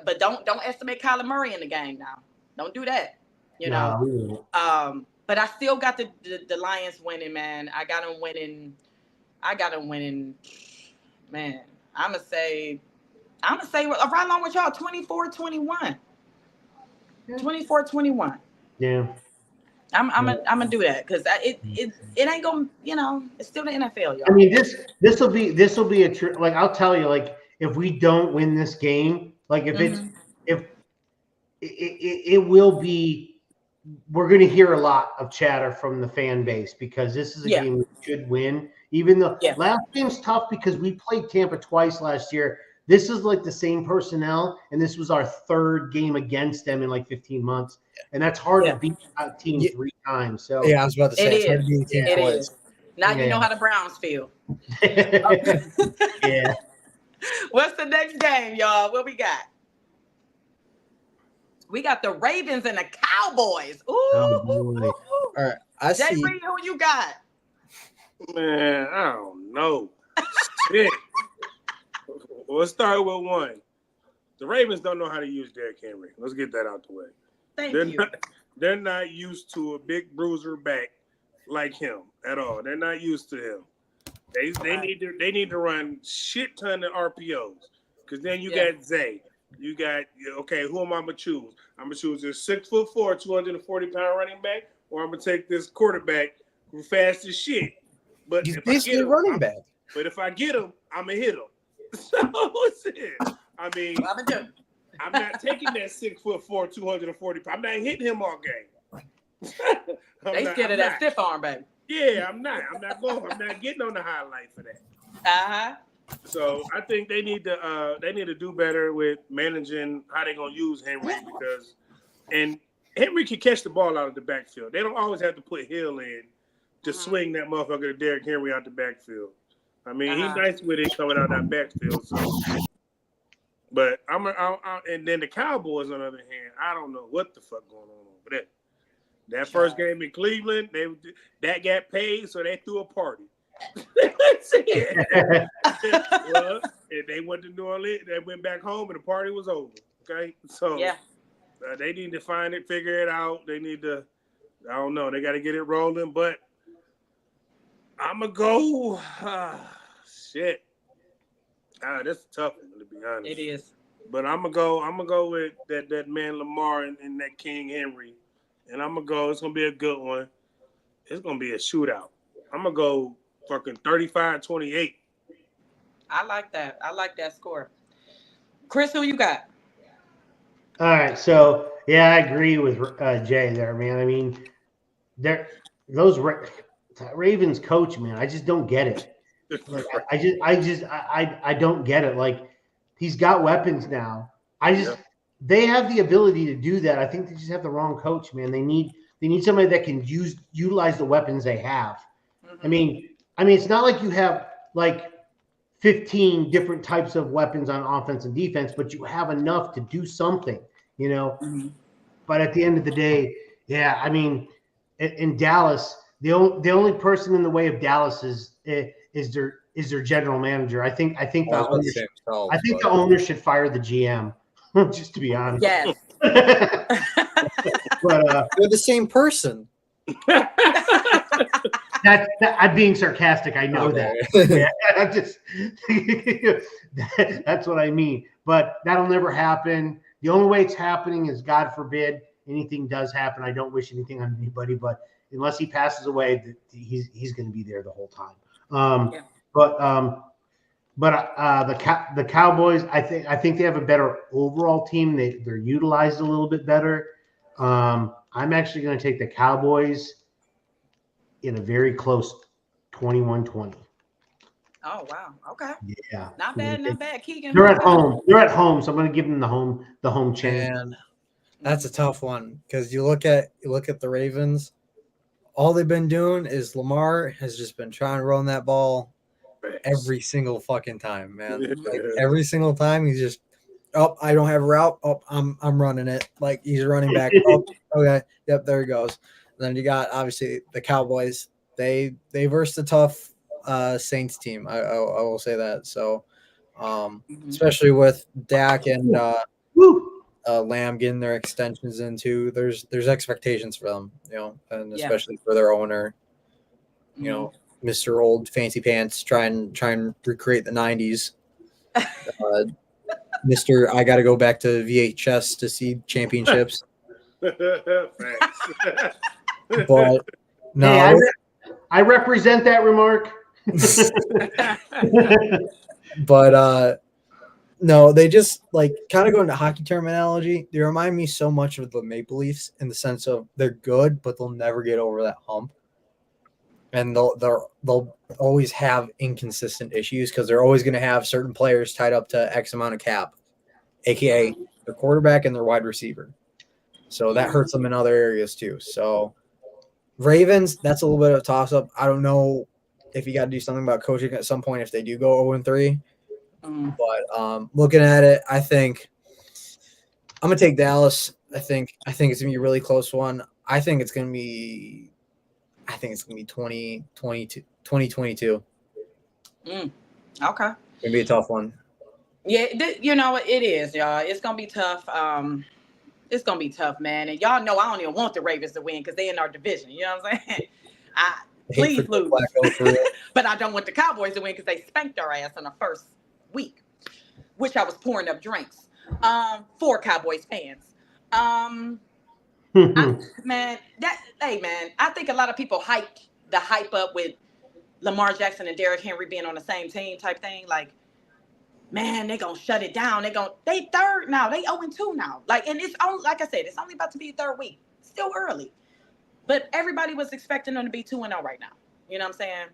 but don't estimate Kyler Murray in the game now. Don't do that. No, But I still got the Lions winning, man. I got them winning. Man. I'm gonna say right along with y'all 24-21. 24-21. Yeah. I'm gonna do that because it ain't gonna, it's still the NFL, y'all. I mean, this will be a like, I'll tell you, like, if we don't win this game, like if it will be, we're going to hear a lot of chatter from the fan base because this is a game we should win. Even though last game's tough because we played Tampa twice last year. This is like the same personnel, and this was our third game against them in like 15 months. And that's hard to beat a team 3 times. So yeah, I was about to say it's hard to beat a team twice. Is. Now you know how the Browns feel. Yeah. What's the next game, y'all? What we got? We got the Ravens and the Cowboys. Ooh. All right, I Jay see. Reed, who you got? Man, I don't know. Shit. Well, let's start with one. The Ravens don't know how to use Derrick Henry. Let's get that out the way. They're not used to a big bruiser back like him at all. They're not used to him. They need to run shit ton of RPOs because then you got Zay. You got who am I gonna choose? I'm gonna choose this 6'4", 240-pound running back, or I'm gonna take this quarterback who fast as shit. But He's basically running back. But if I get him, I'm gonna hit him. So what's it? I mean, I'm not taking that 6'4", 240 pounds. I'm not hitting him all game. They scared of that stiff arm, baby. Yeah, I'm not. I'm not getting on the highlight for that. So I think they need to do better with managing how they're gonna use Henry and Henry can catch the ball out of the backfield. They don't always have to put Hill in to swing that motherfucker to Derrick Henry out the backfield. I mean, he's nice with it coming out that backfield. So, but and then the Cowboys, on the other hand, I don't know what the fuck going on over there. That first game in Cleveland, that got paid, so they threw a party. That's it. Well, and they went to New Orleans. They went back home, and the party was over. Okay, so they need to find it, figure it out. They need to. I don't know. They got to get it rolling, but I'm gonna go. Shit. That's a tough one, to be honest. It is. But I'm gonna go with that man Lamar and that King Henry, and I'm gonna go. It's gonna be a good one. It's gonna be a shootout. I'm gonna go fucking 35-28. I like that. I like that score. Chris, who you got? All right, so I agree with Jay there, man. I mean, those Ravens coach, man, I just don't get it. Like, I don't get it. Like, he's got weapons now. They have the ability to do that. I think they just have the wrong coach, man. They need somebody that can utilize the weapons they have. I mean, I mean, it's not like you have like 15 different types of weapons on offense and defense, but you have enough to do something, you know. Mm-hmm. But at the end of the day, yeah, I mean, in Dallas, the only person in the way of Dallas is their general manager. I think the owner should fire the GM, just to be honest. Yes. But they're the same person. I'm being sarcastic. I know that. Yeah, I'm just that's what I mean. But that'll never happen. The only way it's happening is, God forbid, anything does happen. I don't wish anything on anybody, but unless he passes away, he's going to be there the whole time. Yeah. But the Cowboys, I think they have a better overall team. They're utilized a little bit better. I'm actually going to take the Cowboys in a very close 21-20. Oh wow. Okay. Yeah. Not bad. Keegan. They're at home. So I'm going to give them the home chain. Man, that's a tough one because you look at the Ravens. All they've been doing is Lamar has just been trying to run that ball every single fucking time, man. Like every single time he's just, I don't have a route. I'm running it. Like he's running back. Okay. Yep, there he goes. And then you got obviously the Cowboys. They versed a tough Saints team. I will say that. So especially with Dak and Lamb getting their extensions into, there's expectations for them, you know, and especially for their owner, you know, Mr. Old Fancy Pants, try and recreate the 90s. Mr. I got to go back to VHS to see championships. But no, hey, I represent that remark. But no, they just like kind of go into hockey terminology. They remind me so much of the Maple Leafs in the sense of they're good, but they'll never get over that hump. And they'll always have inconsistent issues because they're always going to have certain players tied up to X amount of cap, aka their quarterback and their wide receiver. So that hurts them in other areas too. So Ravens, that's a little bit of a toss-up. I don't know if you got to do something about coaching at some point if they do go 0-3. But looking at it, I think I'm gonna take Dallas. I think it's gonna be a really close one. I think it's gonna be 2022. Okay. Gonna be a tough one. Yeah, you know it is, y'all. It's gonna be tough. It's gonna be tough, man. And y'all know I don't even want the Ravens to win because they're in our division. You know what I'm saying? Please lose. But I don't want the Cowboys to win because they spanked our ass in the first week, which I was pouring up drinks for Cowboys fans. Man, I think a lot of people hype up with Lamar Jackson and Derrick Henry being on the same team type thing. Like, man, they gonna shut it down. They third now. They 0-2 now. Like, and it's only, like I said, it's only about to be the third week. Still early. But everybody was expecting them to be 2-0 right now. You know what I'm saying?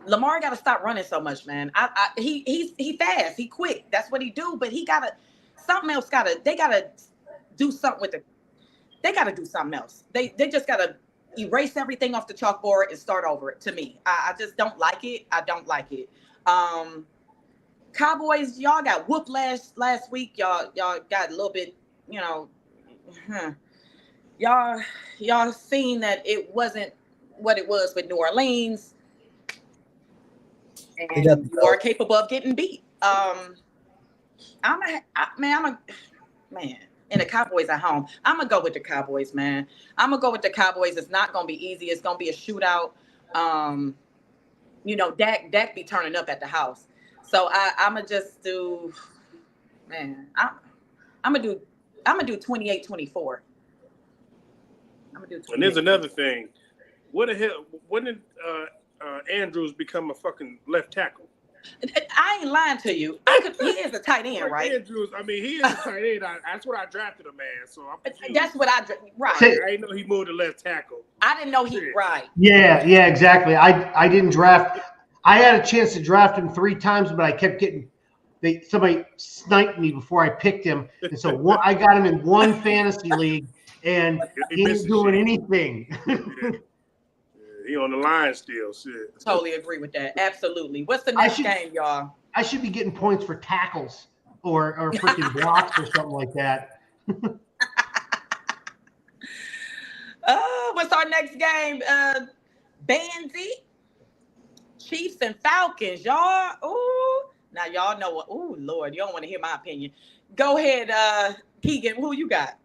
Lamar got to stop running so much, man. He fast, he quick. That's what he do. But they gotta do something with it. They gotta do something else. They just gotta erase everything off the chalkboard and start over. To me, I just don't like it. I don't like it. Cowboys, y'all got whooped last week. Y'all got a little bit, you know. Y'all seen that it wasn't what it was with New Orleans. And you are capable of getting beat. And the Cowboys at home. I'm gonna go with the Cowboys, man. I'm gonna go with the Cowboys. It's not gonna be easy. It's gonna be a shootout. You know, Dak be turning up at the house. So I'm gonna just do, man. I'm gonna do 28-24. I'm gonna do 28. And there's another thing. What the hell? When did Andrews become a fucking left tackle? I ain't lying to you. He is a tight end, right? Andrews, I mean, he is a tight end. That's what I drafted him as. So that's what right. I didn't know he moved to left tackle. I didn't know right. Yeah, exactly. I didn't draft. I had a chance to draft him 3 times, but I kept getting somebody sniped me before I picked him, and so I got him in one fantasy league, and he ain't doing anything. He on the line still. Shit. Totally agree with that. Absolutely. What's the I next should- game, y'all? I should be getting points for tackles or freaking blocks or something like that. What's our next game? Bandsy, Chiefs and Falcons, y'all. Ooh, now y'all know what. Ooh, Lord, you don't want to hear my opinion. Go ahead, Keegan. Who you got?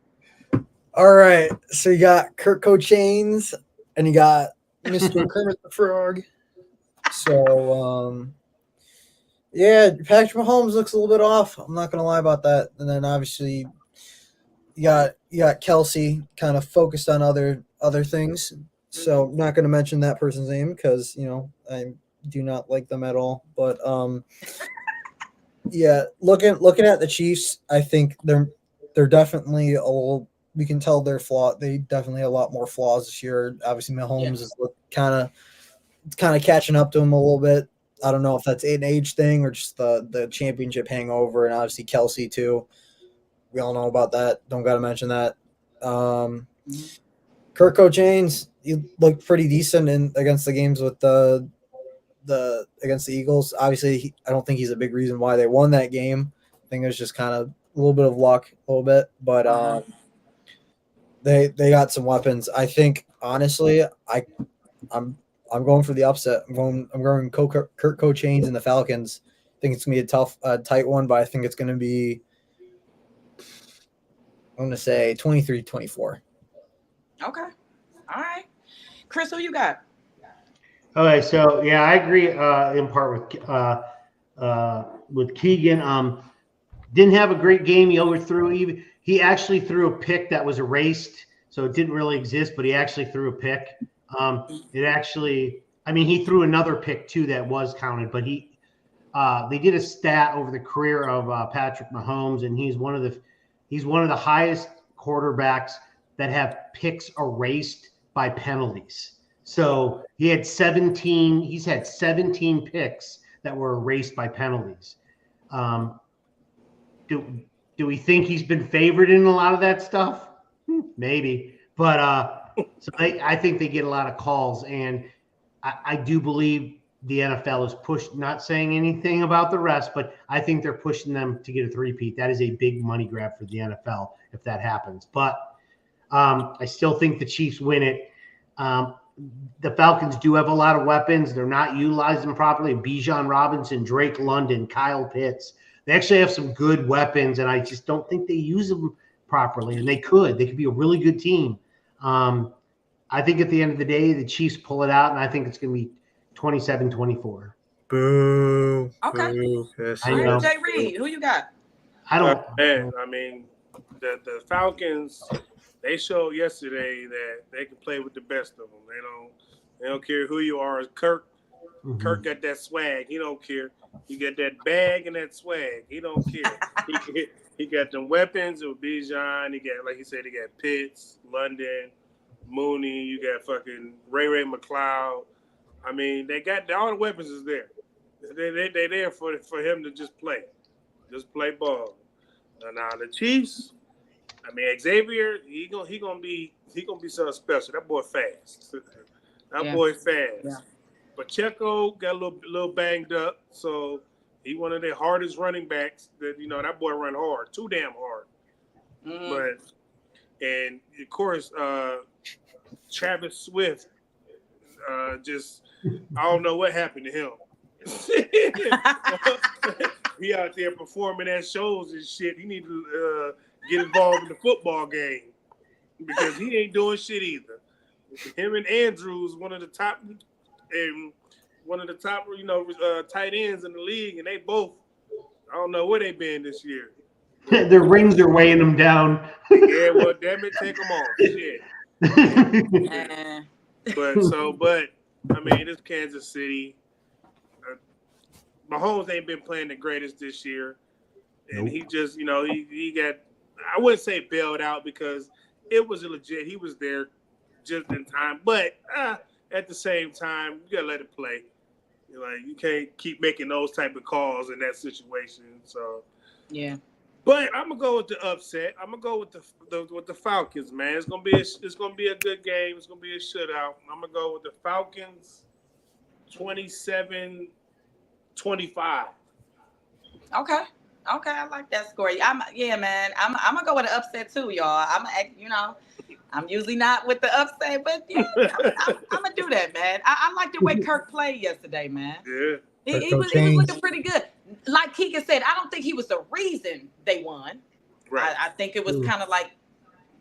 All right. So you got Kirk Cochains and you got Mr. Kermit the Frog. So yeah, Patrick Mahomes looks a little bit off. I'm not gonna lie about that. And then obviously you got Kelsey kind of focused on other things. So I'm not gonna mention that person's name because I do not like them at all. But yeah, looking at the Chiefs, I think they're definitely a little. We can tell they're flawed. They definitely have a lot more flaws this year. Obviously, Mahomes is kind of catching up to him a little bit. I don't know if that's an age thing or just the championship hangover, and obviously Kelsey too. We all know about that. Don't got to mention that. Kirk Cochains, he looked pretty decent against the games with the against the Eagles. Obviously, I don't think he's a big reason why they won that game. I think it was just kind of a little bit of luck, a little bit, but they got some weapons. I think honestly, I'm going for the upset. I'm going Kirk Cochains and the Falcons. I think it's gonna be a tough, tight one, but I think it's gonna be. I'm gonna say 23-24. Okay. All right. Chris, who you got? Okay, so yeah, I agree in part with Keegan. Didn't have a great game. He overthrew. He actually threw a pick that was erased, so it didn't really exist. But he actually threw a pick. He threw another pick too that was counted. But they did a stat over the career of Patrick Mahomes, and he's one of the highest quarterbacks that have picks erased by penalties. So he's had 17 picks that were erased by penalties. Do we think he's been favored in a lot of that stuff? Maybe, but I think they get a lot of calls, and I do believe the NFL is pushed. Not saying anything about the rest, but I think they're pushing them to get a three-peat. That is a big money grab for the NFL if that happens. But I still think the Chiefs win it. The Falcons do have a lot of weapons. They're not utilizing them properly. Bijan Robinson, Drake London, Kyle Pitts. They actually have some good weapons, and I just don't think they use them properly. And they could be a really good team. I think at the end of the day, the Chiefs pull it out, and I think it's going to be 27-24. Boo. Okay. Boo. Yes, I know. Jay Reed, who you got? I don't. Man, the Falcons. They showed yesterday that they can play with the best of them. They don't care who you are. Kirk got that swag. He don't care. He got that bag and that swag. He don't care. he got them weapons with Bijan. He got, like he said, he got Pitts, London, Mooney. You got fucking Ray McLeod. They got all the weapons is there. They there for him to just play ball. Now the Chiefs. Xavier, he gonna be something special. That boy fast. Boy fast. Yeah. Pacheco got a little banged up, so he one of the hardest running backs. That boy run hard, too damn hard. And of course, Travis Swift, just I don't know what happened to him. He out there performing at shows and shit. He need to get involved in the football game because he ain't doing shit either. Him and Andrews, one of the top tight ends in the league, and they both, I don't know where they been this year. Their rings are weighing them down. Yeah, well, damn it, take them off. Shit. But this Kansas City. Mahomes ain't been playing the greatest this year, and he just, he got. I wouldn't say bailed out because it was legit. He was there just in time, but at the same time, you gotta let it play. You can't keep making those type of calls in that situation. So yeah. But I'm gonna go with the upset. I'm gonna go with the Falcons, man. It's gonna be a good game. It's gonna be a shutout. I'm gonna go with the Falcons, 27-25. Okay. Okay, I like that score. Man. I'm gonna go with an upset too, y'all. I'm usually not with the upset, but yeah, I'm gonna do that, man. I like the way Kirk played yesterday, man. Yeah. He was looking pretty good. Like Keegan said, I don't think he was the reason they won. Right. I think it was kind of like,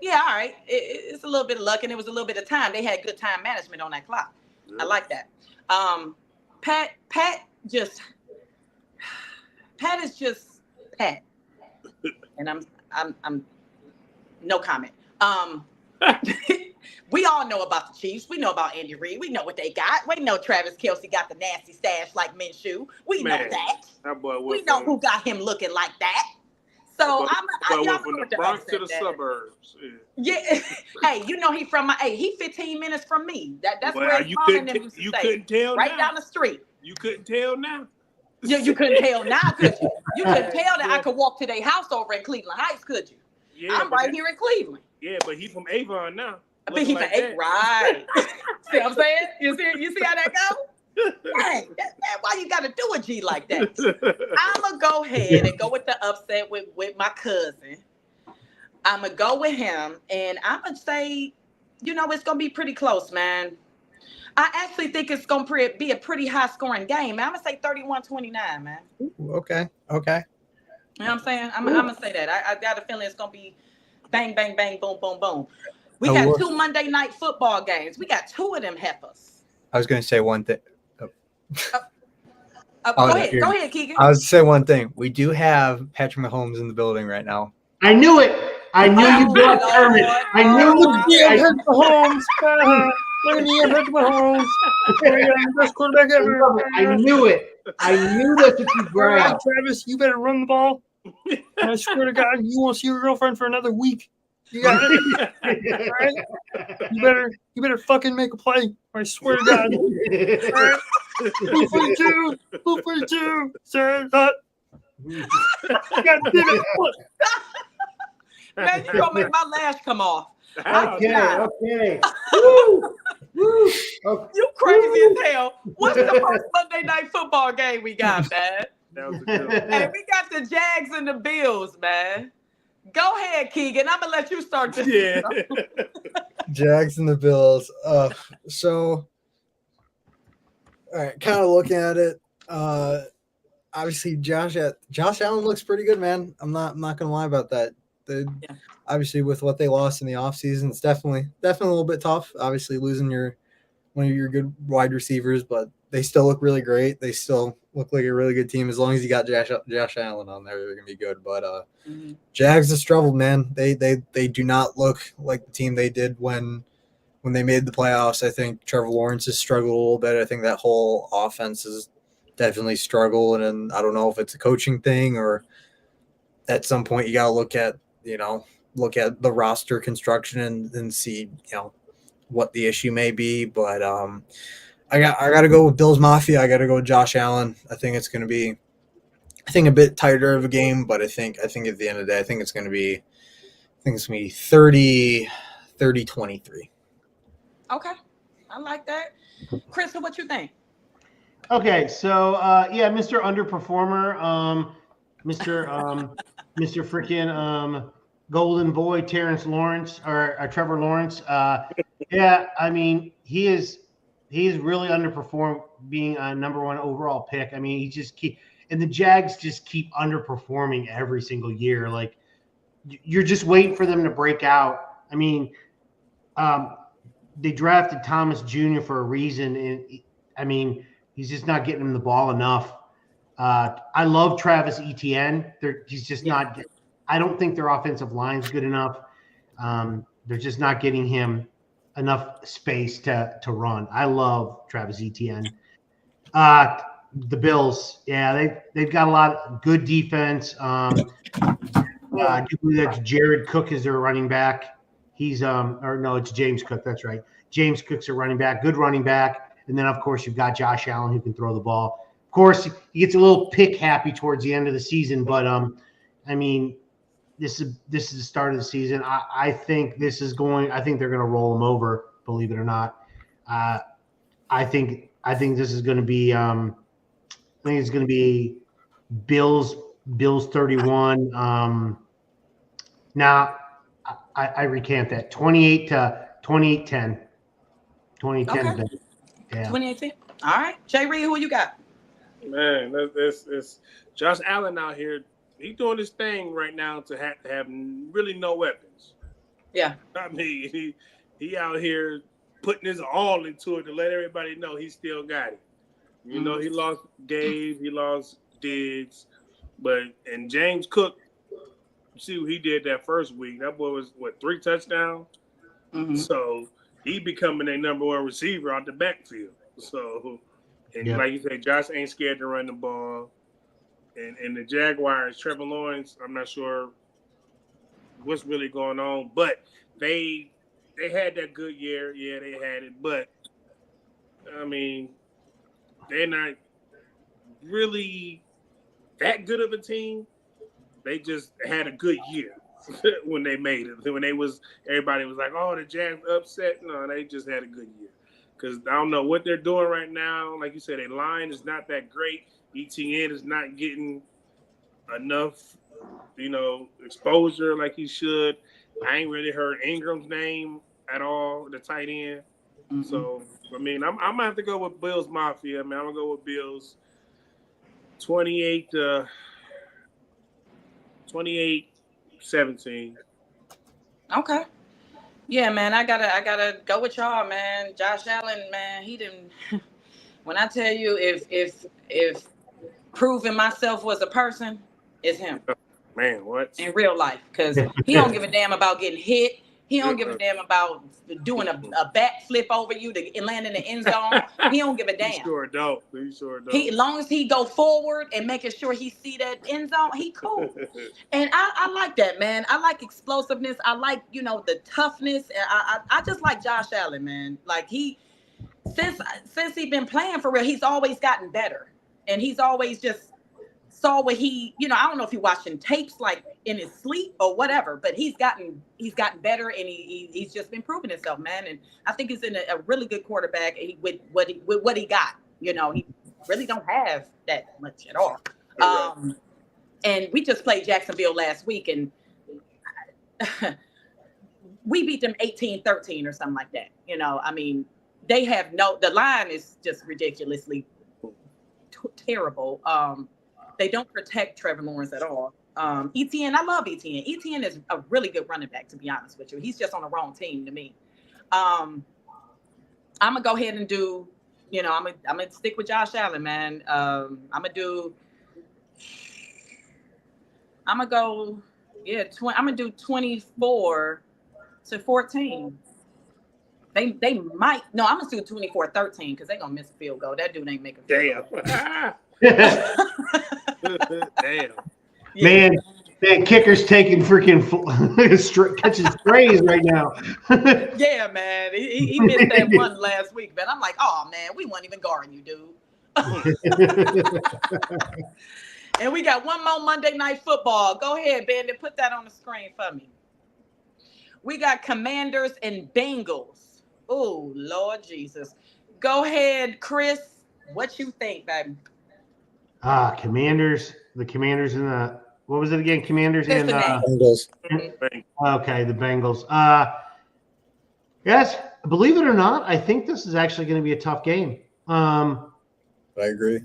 yeah, all right. It's a little bit of luck, and it was a little bit of time. They had good time management on that clock. Yeah. I like that. Pat is just Pat, and I'm no comment. We all know about the Chiefs. We know about Andy Reid. We know what they got. We know Travis Kelce got the nasty stash like Minshew. We know that. We know who got him looking like that. So I'm from the Bronx to the suburbs. Yeah. Hey, he from he 15 minutes from me. That's where he's from. You couldn't tell right down the street. You couldn't tell now. Yeah, you couldn't tell now, could you? You couldn't tell that I could walk to their house over in Cleveland Heights, could you? Yeah, I'm right here in Cleveland. Yeah, but he's from Avon now. But he's from Avon, right? See what I'm saying? You see how that goes? Dang, why you gotta do a G like that? I'm gonna go ahead and go with the upset with my cousin. I'm gonna go with him, and I'm gonna say, it's gonna be pretty close, man. I actually think it's gonna be a pretty high scoring game, man. I'm gonna say 31-29, man. Ooh, okay. You know what I'm saying? I'm gonna say that. I got a feeling it's gonna be bang, bang, bang, boom, boom, boom. We got 2 Monday night football games. We got 2 of them heifers. I was gonna say one thing. Go ahead, Keegan. I was to say one thing. We do have Patrick Mahomes in the building right now. I knew it. I knew you brought Kermit. I knew it. Patrick Mahomes. Look at me, Patrick Mahomes. Best quarterback ever. I knew it. I knew that's what you brought up. Travis, you better run the ball. I swear to God, you won't see your girlfriend for another week. You got it. Right? You better fucking make a play. I swear to God. Right? 242. Sir, God damn it. Man, you're gonna make my lash come off. Okay. Woo. Okay. You crazy as hell. What's the first Monday night football game we got, man? That was a good one. Hey, we got the Jags and the Bills, man. Go ahead, Keegan. I'm gonna let you start this. Yeah. Jags and the Bills. So, all right, kind of looking at it. Obviously, Josh Allen looks pretty good, man. I'm not gonna lie about that. Obviously, with what they lost in the offseason, it's definitely a little bit tough. Obviously, losing one of your good wide receivers, but they still look really great. They still look like a really good team. As long as you got Josh Allen on there, they're gonna be good. But Jags have struggled, man. They do not look like the team they did when they made the playoffs. I think Trevor Lawrence has struggled a little bit. I think that whole offense has definitely struggled, and I don't know if it's a coaching thing or at some point you got to look at the roster construction and see, what the issue may be. But I got to go with Bills Mafia. I got to go with Josh Allen. I think it's going to be, a bit tighter of a game, but I think at the end of the day, I think it's going to be 30-23. Okay. I like that. Crystal, what you think? Okay, so Mr. Underperformer, Mr. freaking Golden Boy Terrence Lawrence or Trevor Lawrence. I mean, he's really underperformed being a number 1 overall pick. I mean, and the Jags just keep underperforming every single year. Like, you're just waiting for them to break out. I mean, they drafted Thomas Jr. for a reason, and I mean, he's just not getting him the ball enough. I love Travis Etienne. He's just not. I don't think their offensive line's good enough. They're just not getting him enough space to run. I love Travis Etienne. The Bills, they've got a lot of good defense. I do believe that's Jared Cook is their running back. He's it's James Cook. That's right. James Cook's a running back, good running back. And then of course you've got Josh Allen who can throw the ball. Of course, he gets a little pick happy towards the end of the season, but I mean, this is the start of the season. I think this is going. I think they're going to roll them over. Believe it or not, I think this is going to be. I think it's going to be Bills 31. Now I recant that 28-10. 2010 Okay. Yeah. 2018. All right. Jay Reed, who you got? Man, it's Josh Allen out here. He's doing this thing right now to have really no weapons. Yeah. I mean, he out here putting his all into it to let everybody know he still got it. You know, he lost Gabe, he lost Diggs, and James Cook. See what he did that first week. That boy was 3 touchdowns. Mm-hmm. So he becoming a number 1 receiver out the backfield. So, and like you said, Josh ain't scared to run the ball. And the Jaguars, Trevor Lawrence, I'm not sure what's really going on, but they had that good year. Yeah, they had it, but I mean, they're not really that good of a team. They just had a good year when they made it. When everybody was like, "Oh, the Jags upset." No, they just had a good year. Because I don't know what they're doing right now. Like you said, their line is not that great. ETN is not getting enough, exposure like he should. I ain't really heard Ingram's name at all, the tight end. Mm-hmm. So, I mean, I'm going to have to go with Bills Mafia. I mean, I'm going to go with Bills 28-17. Okay. Yeah, man, I gotta go with y'all, man. Josh Allen, man, he didn't. When I tell you, if proving myself was a person, it's him. Man, what? In real life, because he don't give a damn about getting hit. He don't give a damn about doing a backflip over you and land in the end zone. He don't give a damn. He sure don't. As long as he go forward and making sure he see that end zone, he cool. And I like that, man. I like explosiveness. I like, the toughness. And I just like Josh Allen, man. Like since he been playing for real, he's always gotten better. And he's always just saw what I don't know if he watching tapes like in his sleep or whatever, but he's gotten better, and he's just been proving himself, man. And I think he's in a really good quarterback with what he got. He really don't have that much at all. And we just played Jacksonville last week, and we beat them 18-13 or something like that. I mean, they have the line is just ridiculously terrible. They don't protect Trevor Lawrence at all. ETN, I love ETN. ETN is a really good running back, to be honest with you. He's just on the wrong team to me. I'm gonna go ahead and do, I'm gonna stick with Josh Allen, man. I'm gonna do 24-14. They might. No, I'm gonna do 24-13 because they're gonna miss a field goal. That dude ain't making a field goal. Damn. Man, kicker's taking freaking catching strays right now. Yeah, man. He missed that one last week, man. I'm like, oh man, we weren't even guarding you, dude. And we got one more Monday Night Football. Go ahead, Bandit. Put that on the screen for me. We got Commanders and Bengals. Oh, Lord Jesus. Go ahead, Chris. What you think, baby? Commanders. The Commanders and the what was it again? Commanders and Bengals. Okay, the Bengals. Yes, believe it or not, I think this is actually going to be a tough game. I agree.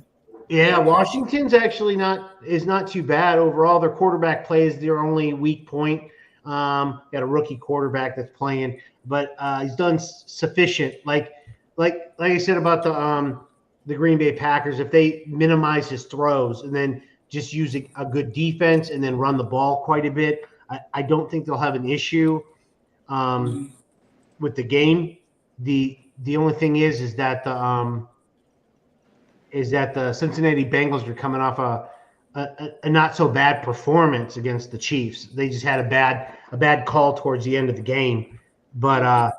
Yeah, Washington's actually not too bad overall. Their quarterback play is their only weak point. Got a rookie quarterback that's playing, but he's done sufficient. Like I said about the Green Bay Packers, if they minimize his throws and then just use a good defense and then run the ball quite a bit, I don't think they'll have an issue with the game. The only thing is that the Cincinnati Bengals are coming off a not so bad performance against the Chiefs. They just had a bad call towards the end of the game. But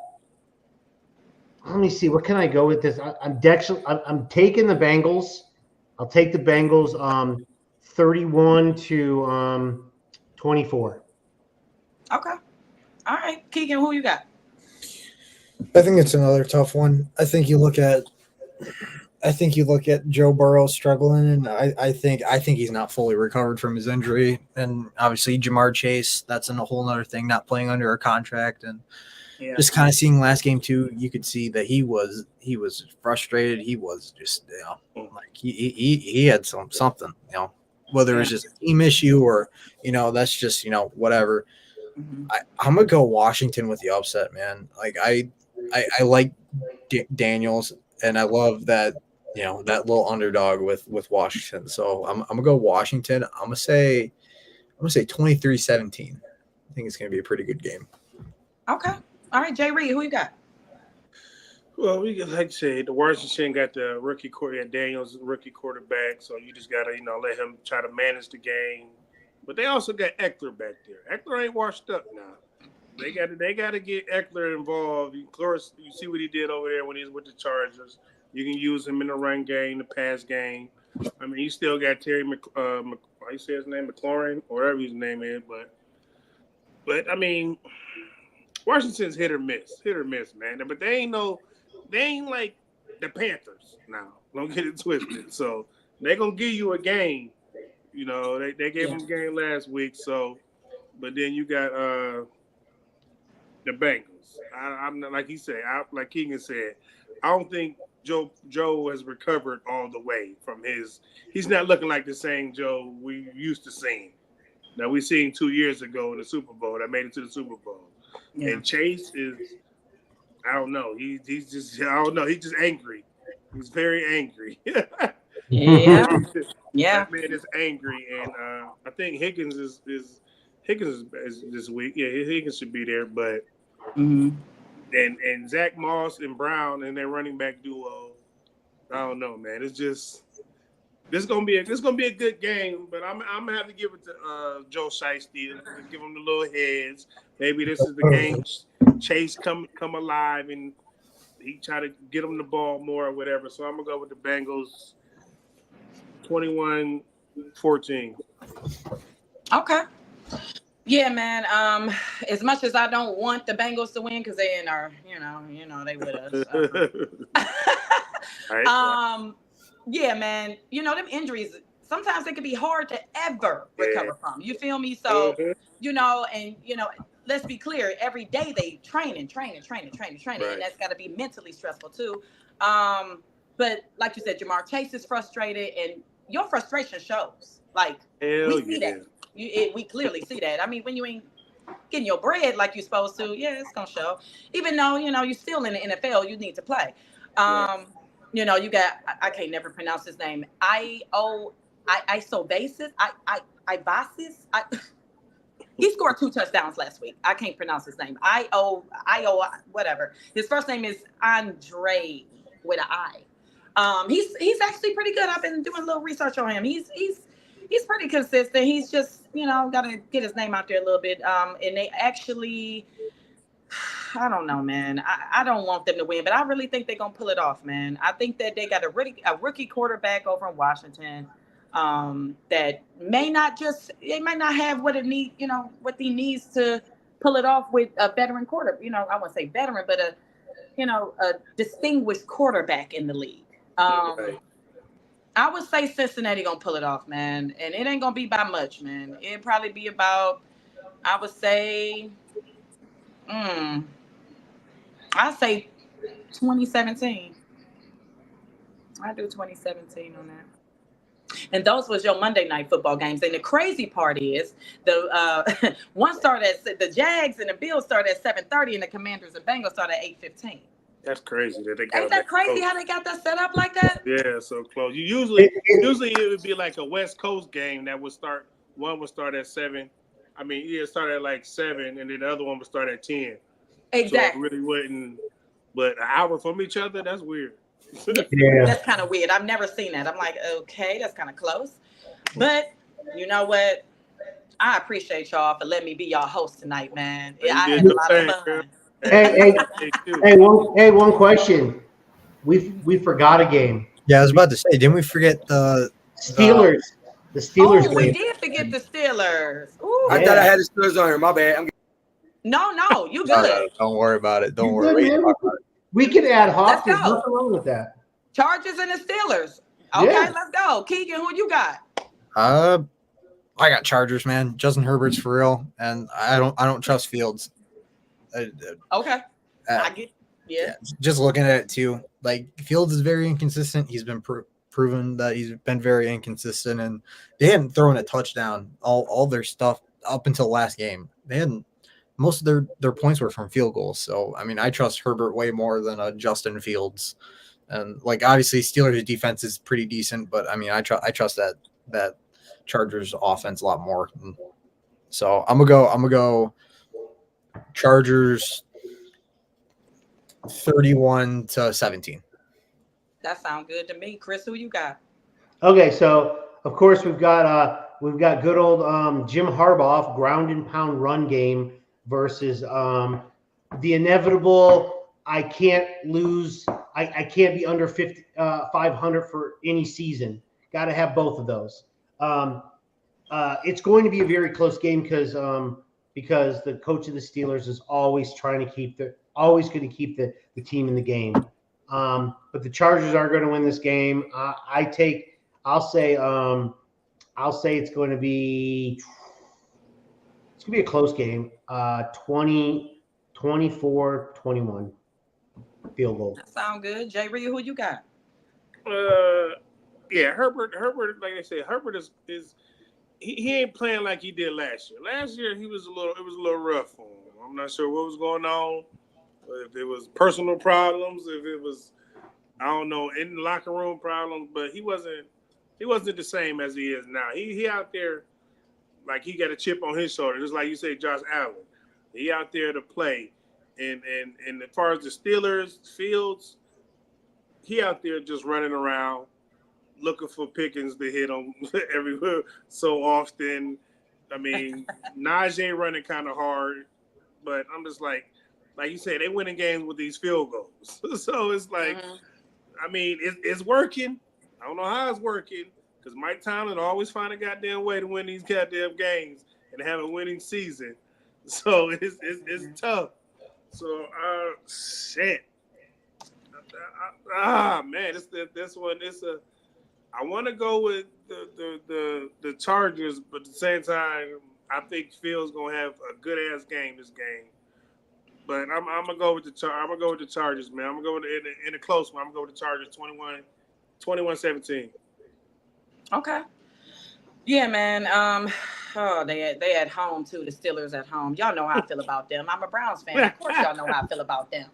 let me see, what can I go with this? I'm taking the Bengals. I'll take the Bengals 31-24. Okay. All right. Keegan, who you got? I think it's another tough one. I think you look at Joe Burrow struggling, and I think he's not fully recovered from his injury, and obviously Jamar Chase, that's a whole other thing, not playing under a contract, and Yeah. just kind of seeing last game too, you could see that he was frustrated. He was just like he had something, whether it was just a team issue or that's just whatever. Mm-hmm. I'm gonna go Washington with the upset, man. Like I like Daniels, and I love that that little underdog with Washington. So I'm gonna go Washington. I'm gonna say 23-17. I think it's gonna be a pretty good game. Okay. All right, Jay Reed, who you got? Well, we like I said, the Washington got the rookie quarterback, Daniels rookie quarterback, so you just gotta let him try to manage the game. But they also got Eckler back there. Eckler ain't washed up now. They got to get Eckler involved. Of course, you see what he did over there when he was with the Chargers. You can use him in the run game, the pass game. I mean, you still got Terry how you say his name, McLaurin, or whatever his name is. But I mean, Washington's hit or miss, man. But they ain't like the Panthers now. Don't get it twisted. So they're gonna give you a game. They gave him a game last week. So, but then you got the Bengals. I'm not like he said. Like Keegan said, I don't think Joe has recovered all the way from his. He's not looking like the same Joe we used to seeing. That we seen 2 years ago in the Super Bowl. That made it to the Super Bowl. Yeah. And Chase is, I don't know. He's just, I don't know. He's just angry. He's very angry. Yeah. That man is angry, and I think Higgins is this week. Yeah, Higgins should be there, but and Zach Moss and Brown and their running back duo. I don't know, man. It's just this gonna be a good game, but I'm gonna have to give it to Joe Shiesty. Give him the little heads. Maybe this is the game. Chase come alive and he try to get him the ball more or whatever. So I'm gonna go with the Bengals. 21-14. Okay. Yeah, man. As much as I don't want the Bengals to win because they in our, they with us. Right. Yeah, man. Them injuries, sometimes they can be hard to ever recover from. You feel me? So, let's be clear. Every day they train, right. And that's got to be mentally stressful too. But like you said, Jamar Chase is frustrated, and your frustration shows. Like we see that. We clearly see that. I mean, when you ain't getting your bread like you're supposed to, it's gonna show. Even though you're still in the NFL, you need to play. You got I can't never pronounce his name. Isobasis. He scored 2 touchdowns last week. I can't pronounce his name. Whatever. His first name is Andre with an I. He's actually pretty good. I've been doing a little research on him. He's pretty consistent. He's just got to get his name out there a little bit. And they actually, I don't know, man. I don't want them to win, but I really think they're gonna pull it off, man. I think that they got a rookie quarterback over in Washington. That may not have what it need, what he needs to pull it off with a veteran quarter. I wouldn't say veteran, but a distinguished quarterback in the league. I would say Cincinnati gonna pull it off, man, and it ain't gonna be by much, man. It'd probably be about, I would say, I'd say 2017. I do 2017 on that. And those was your Monday night football games. And the crazy part is the one started at the Jags and the Bills started at 7:30, and the Commanders and Bengals started at 8:15. That's crazy that they got. Ain't that crazy how they got that set up like that? Yeah, so close. You usually it would be like a West Coast game that would start. One would start at 7. I mean, it started at like 7, and then the other one would start at 10. Exactly. So it really wouldn't. But an hour from each other, that's weird. Yeah, that's kind of weird. I've never seen that. I'm like, okay, that's kind of close. But you know what? I appreciate y'all for letting me be y'all host tonight, man. Yeah, I had a lot of fun. Girl. Hey, one question. We forgot a game. Yeah, I was about to say, didn't we forget the Steelers? The Steelers Oh, we game. did forget the Steelers. Ooh. I thought I had the Steelers on here. My bad. No, you All good. right, don't worry about it. Don't You worry. good, man? We can add Hawk. Let's There's go. nothing wrong with that. Chargers and the Steelers. Okay, Yeah. let's go. Keegan, who you got? I got Chargers, man. Justin Herbert's for real, and I don't trust Fields. Okay. Uh, I get yeah. just looking at it too. Like Fields is very inconsistent. He's been proven that he's been very inconsistent, and they hadn't thrown a touchdown all their stuff up until last game. They hadn't. Most of their points were from field goals. So I mean, I trust Herbert way more than Justin Fields. And like obviously Steelers defense is pretty decent, but I mean I trust that Chargers offense a lot more. And so I'm gonna go Chargers 31-17. That sounds good to me. Chris, who you got? Okay, so of course we've got good old Jim Harbaugh ground and pound run game versus the inevitable. I can't lose. I can't be under 500 for any season. Got to have both of those. It's going to be a very close game because the coach of the Steelers is always trying to keep always going to keep the team in the game. But the Chargers are going to win this game. I'll say it's going to be a close game. 24-21 field goal. That sound good. Jay Rhea, who you got? Yeah, Herbert, like I said, Herbert is he ain't playing like he did last year. Last year it was a little rough for him. I'm not sure what was going on. If it was personal problems, if it was, I don't know, in the locker room problems, but he wasn't the same as he is now. He out there like he got a chip on his shoulder, just like you say, Josh Allen. He out there to play. And as far as the Steelers, Fields, he out there just running around looking for Pickens to hit him everywhere so often. I mean, Najee running kind of hard, but I'm just like you said, they winning games with these field goals. So it's like, I mean, it's working. I don't know how it's working because Mike Tomlin always find a goddamn way to win these goddamn games and have a winning season. So it's tough. So shit. Man, this one. I want to go with the Chargers, but at the same time, I think Fields gonna have a good ass game this game. But I'm gonna go with the Chargers, man. I'm gonna go with in a close one. I'm gonna go with the Chargers 21-17. Okay. Yeah, man. They at home too. The Steelers at home. Y'all know how I feel about them. I'm a Browns fan. Of course, y'all know how I feel about them.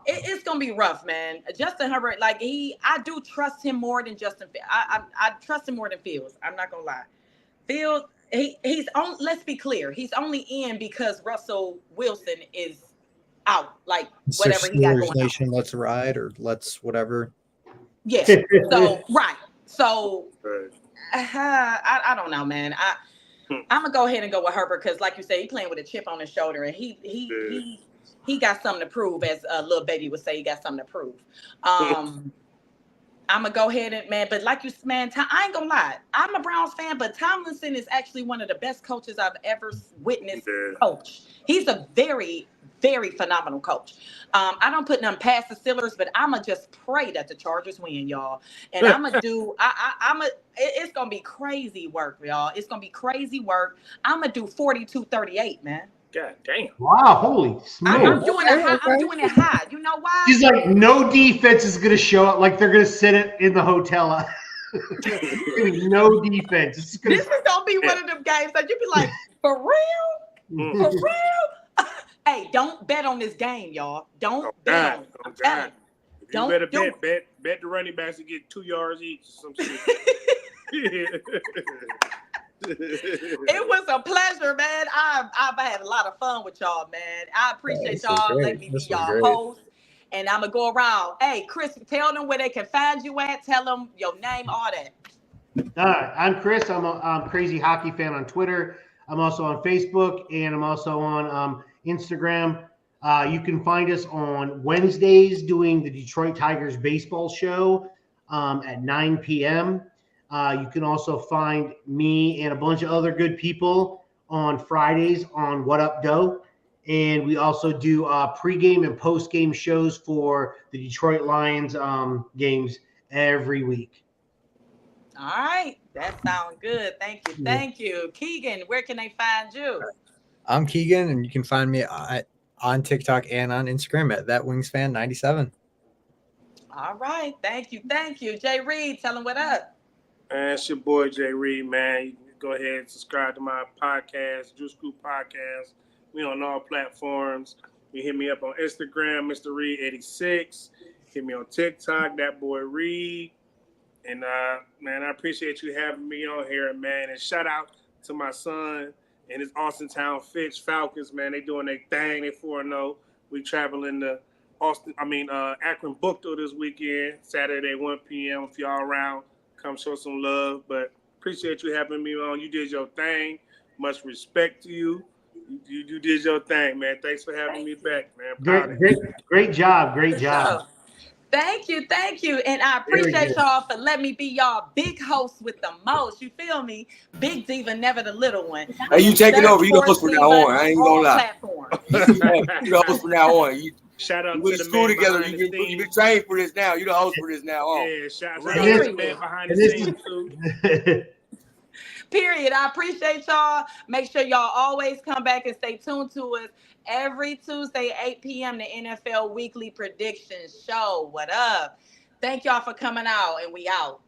It's gonna be rough, man. Justin Herbert, I do trust him more than Justin. I trust him more than Fields. I'm not gonna lie. Fields, he's on. Let's be clear. He's only in because Russell Wilson is out. Like whatever he got going Nation, on. let's ride or let's whatever. Yes. So right. So. I don't know, man. I'm gonna go ahead and go with Herbert because, like you said, he's playing with a chip on his shoulder, and he got something to prove, as little baby would say, he got something to prove. I'm gonna go ahead and man, but like you, man, I ain't gonna lie, I'm a Browns fan, but Tomlinson is actually one of the best coaches I've ever witnessed. Coach, he's a very, very phenomenal coach. I don't put none past the Steelers, but I'ma just pray that the Chargers win, y'all. And I'ma do. It's gonna be crazy work, y'all. It's gonna be crazy work. I'ma do 42-38, man. God damn! Wow, holy smokes! I'm doing it high. I'm doing it high. You know why? She's like, no defense is gonna show up. Like they're gonna sit it in the hotel. No defense. This is gonna be one of them games that you be like, for real, for real. Hey, don't bet on this game, y'all. Don't bet on it. God. You better bet the running backs to get 2 yards each. Some shit. It was a pleasure, man. I've had a lot of fun with y'all, man. I appreciate y'all letting me be y'all host. And I'm gonna go around. Hey, Chris, tell them where they can find you at. Tell them your name, all that. All right, I'm Chris. I'm a crazy hockey fan on Twitter. I'm also on Facebook, and I'm also on Instagram. You can find us on Wednesdays doing the Detroit Tigers baseball show at 9 p.m. You can also find me and a bunch of other good people on Fridays on What Up Doe. And we also do pregame and postgame shows for the Detroit Lions games every week. All right. That sounds good. Thank you. Thank you. Keegan, where can they find you? I'm Keegan, and you can find me on TikTok and on Instagram at thatwingsfan97. All right. Thank you. Thank you. Jay Reed, tell them what up. Man, it's your boy Jay Reed, man. You can go ahead and subscribe to my podcast, Juice Group Podcast. We on all platforms. You hit me up on Instagram, Mr. Reed86. Hit me on TikTok, that boy Reed. And man, I appreciate you having me on here, man. And shout out to my son and his Austintown Fitch Falcons, man. They doing their thing. They 4-0. We traveling to Akron Bookto this weekend, Saturday 1 p.m. If y'all around, come show some love. But appreciate you having me on. You did your thing. Much respect to you. You did your thing, man. Thanks for having me back, man. Great job. Great job. Thank you. And I appreciate y'all for letting me be y'all big host with the most. You feel me? Big diva, never the little one. Hey, you taking over. You the host from now on. I ain't gonna lie. You the host from now on. Shout out to the school man together. You been trained for this now. You the host for this now on. Yeah, shout out to the man behind the scenes too. Period. I appreciate y'all. Make sure y'all always come back and stay tuned to us every Tuesday, 8 p.m. the NFL Weekly Predictions Show. What up? Thank y'all for coming out, and we out.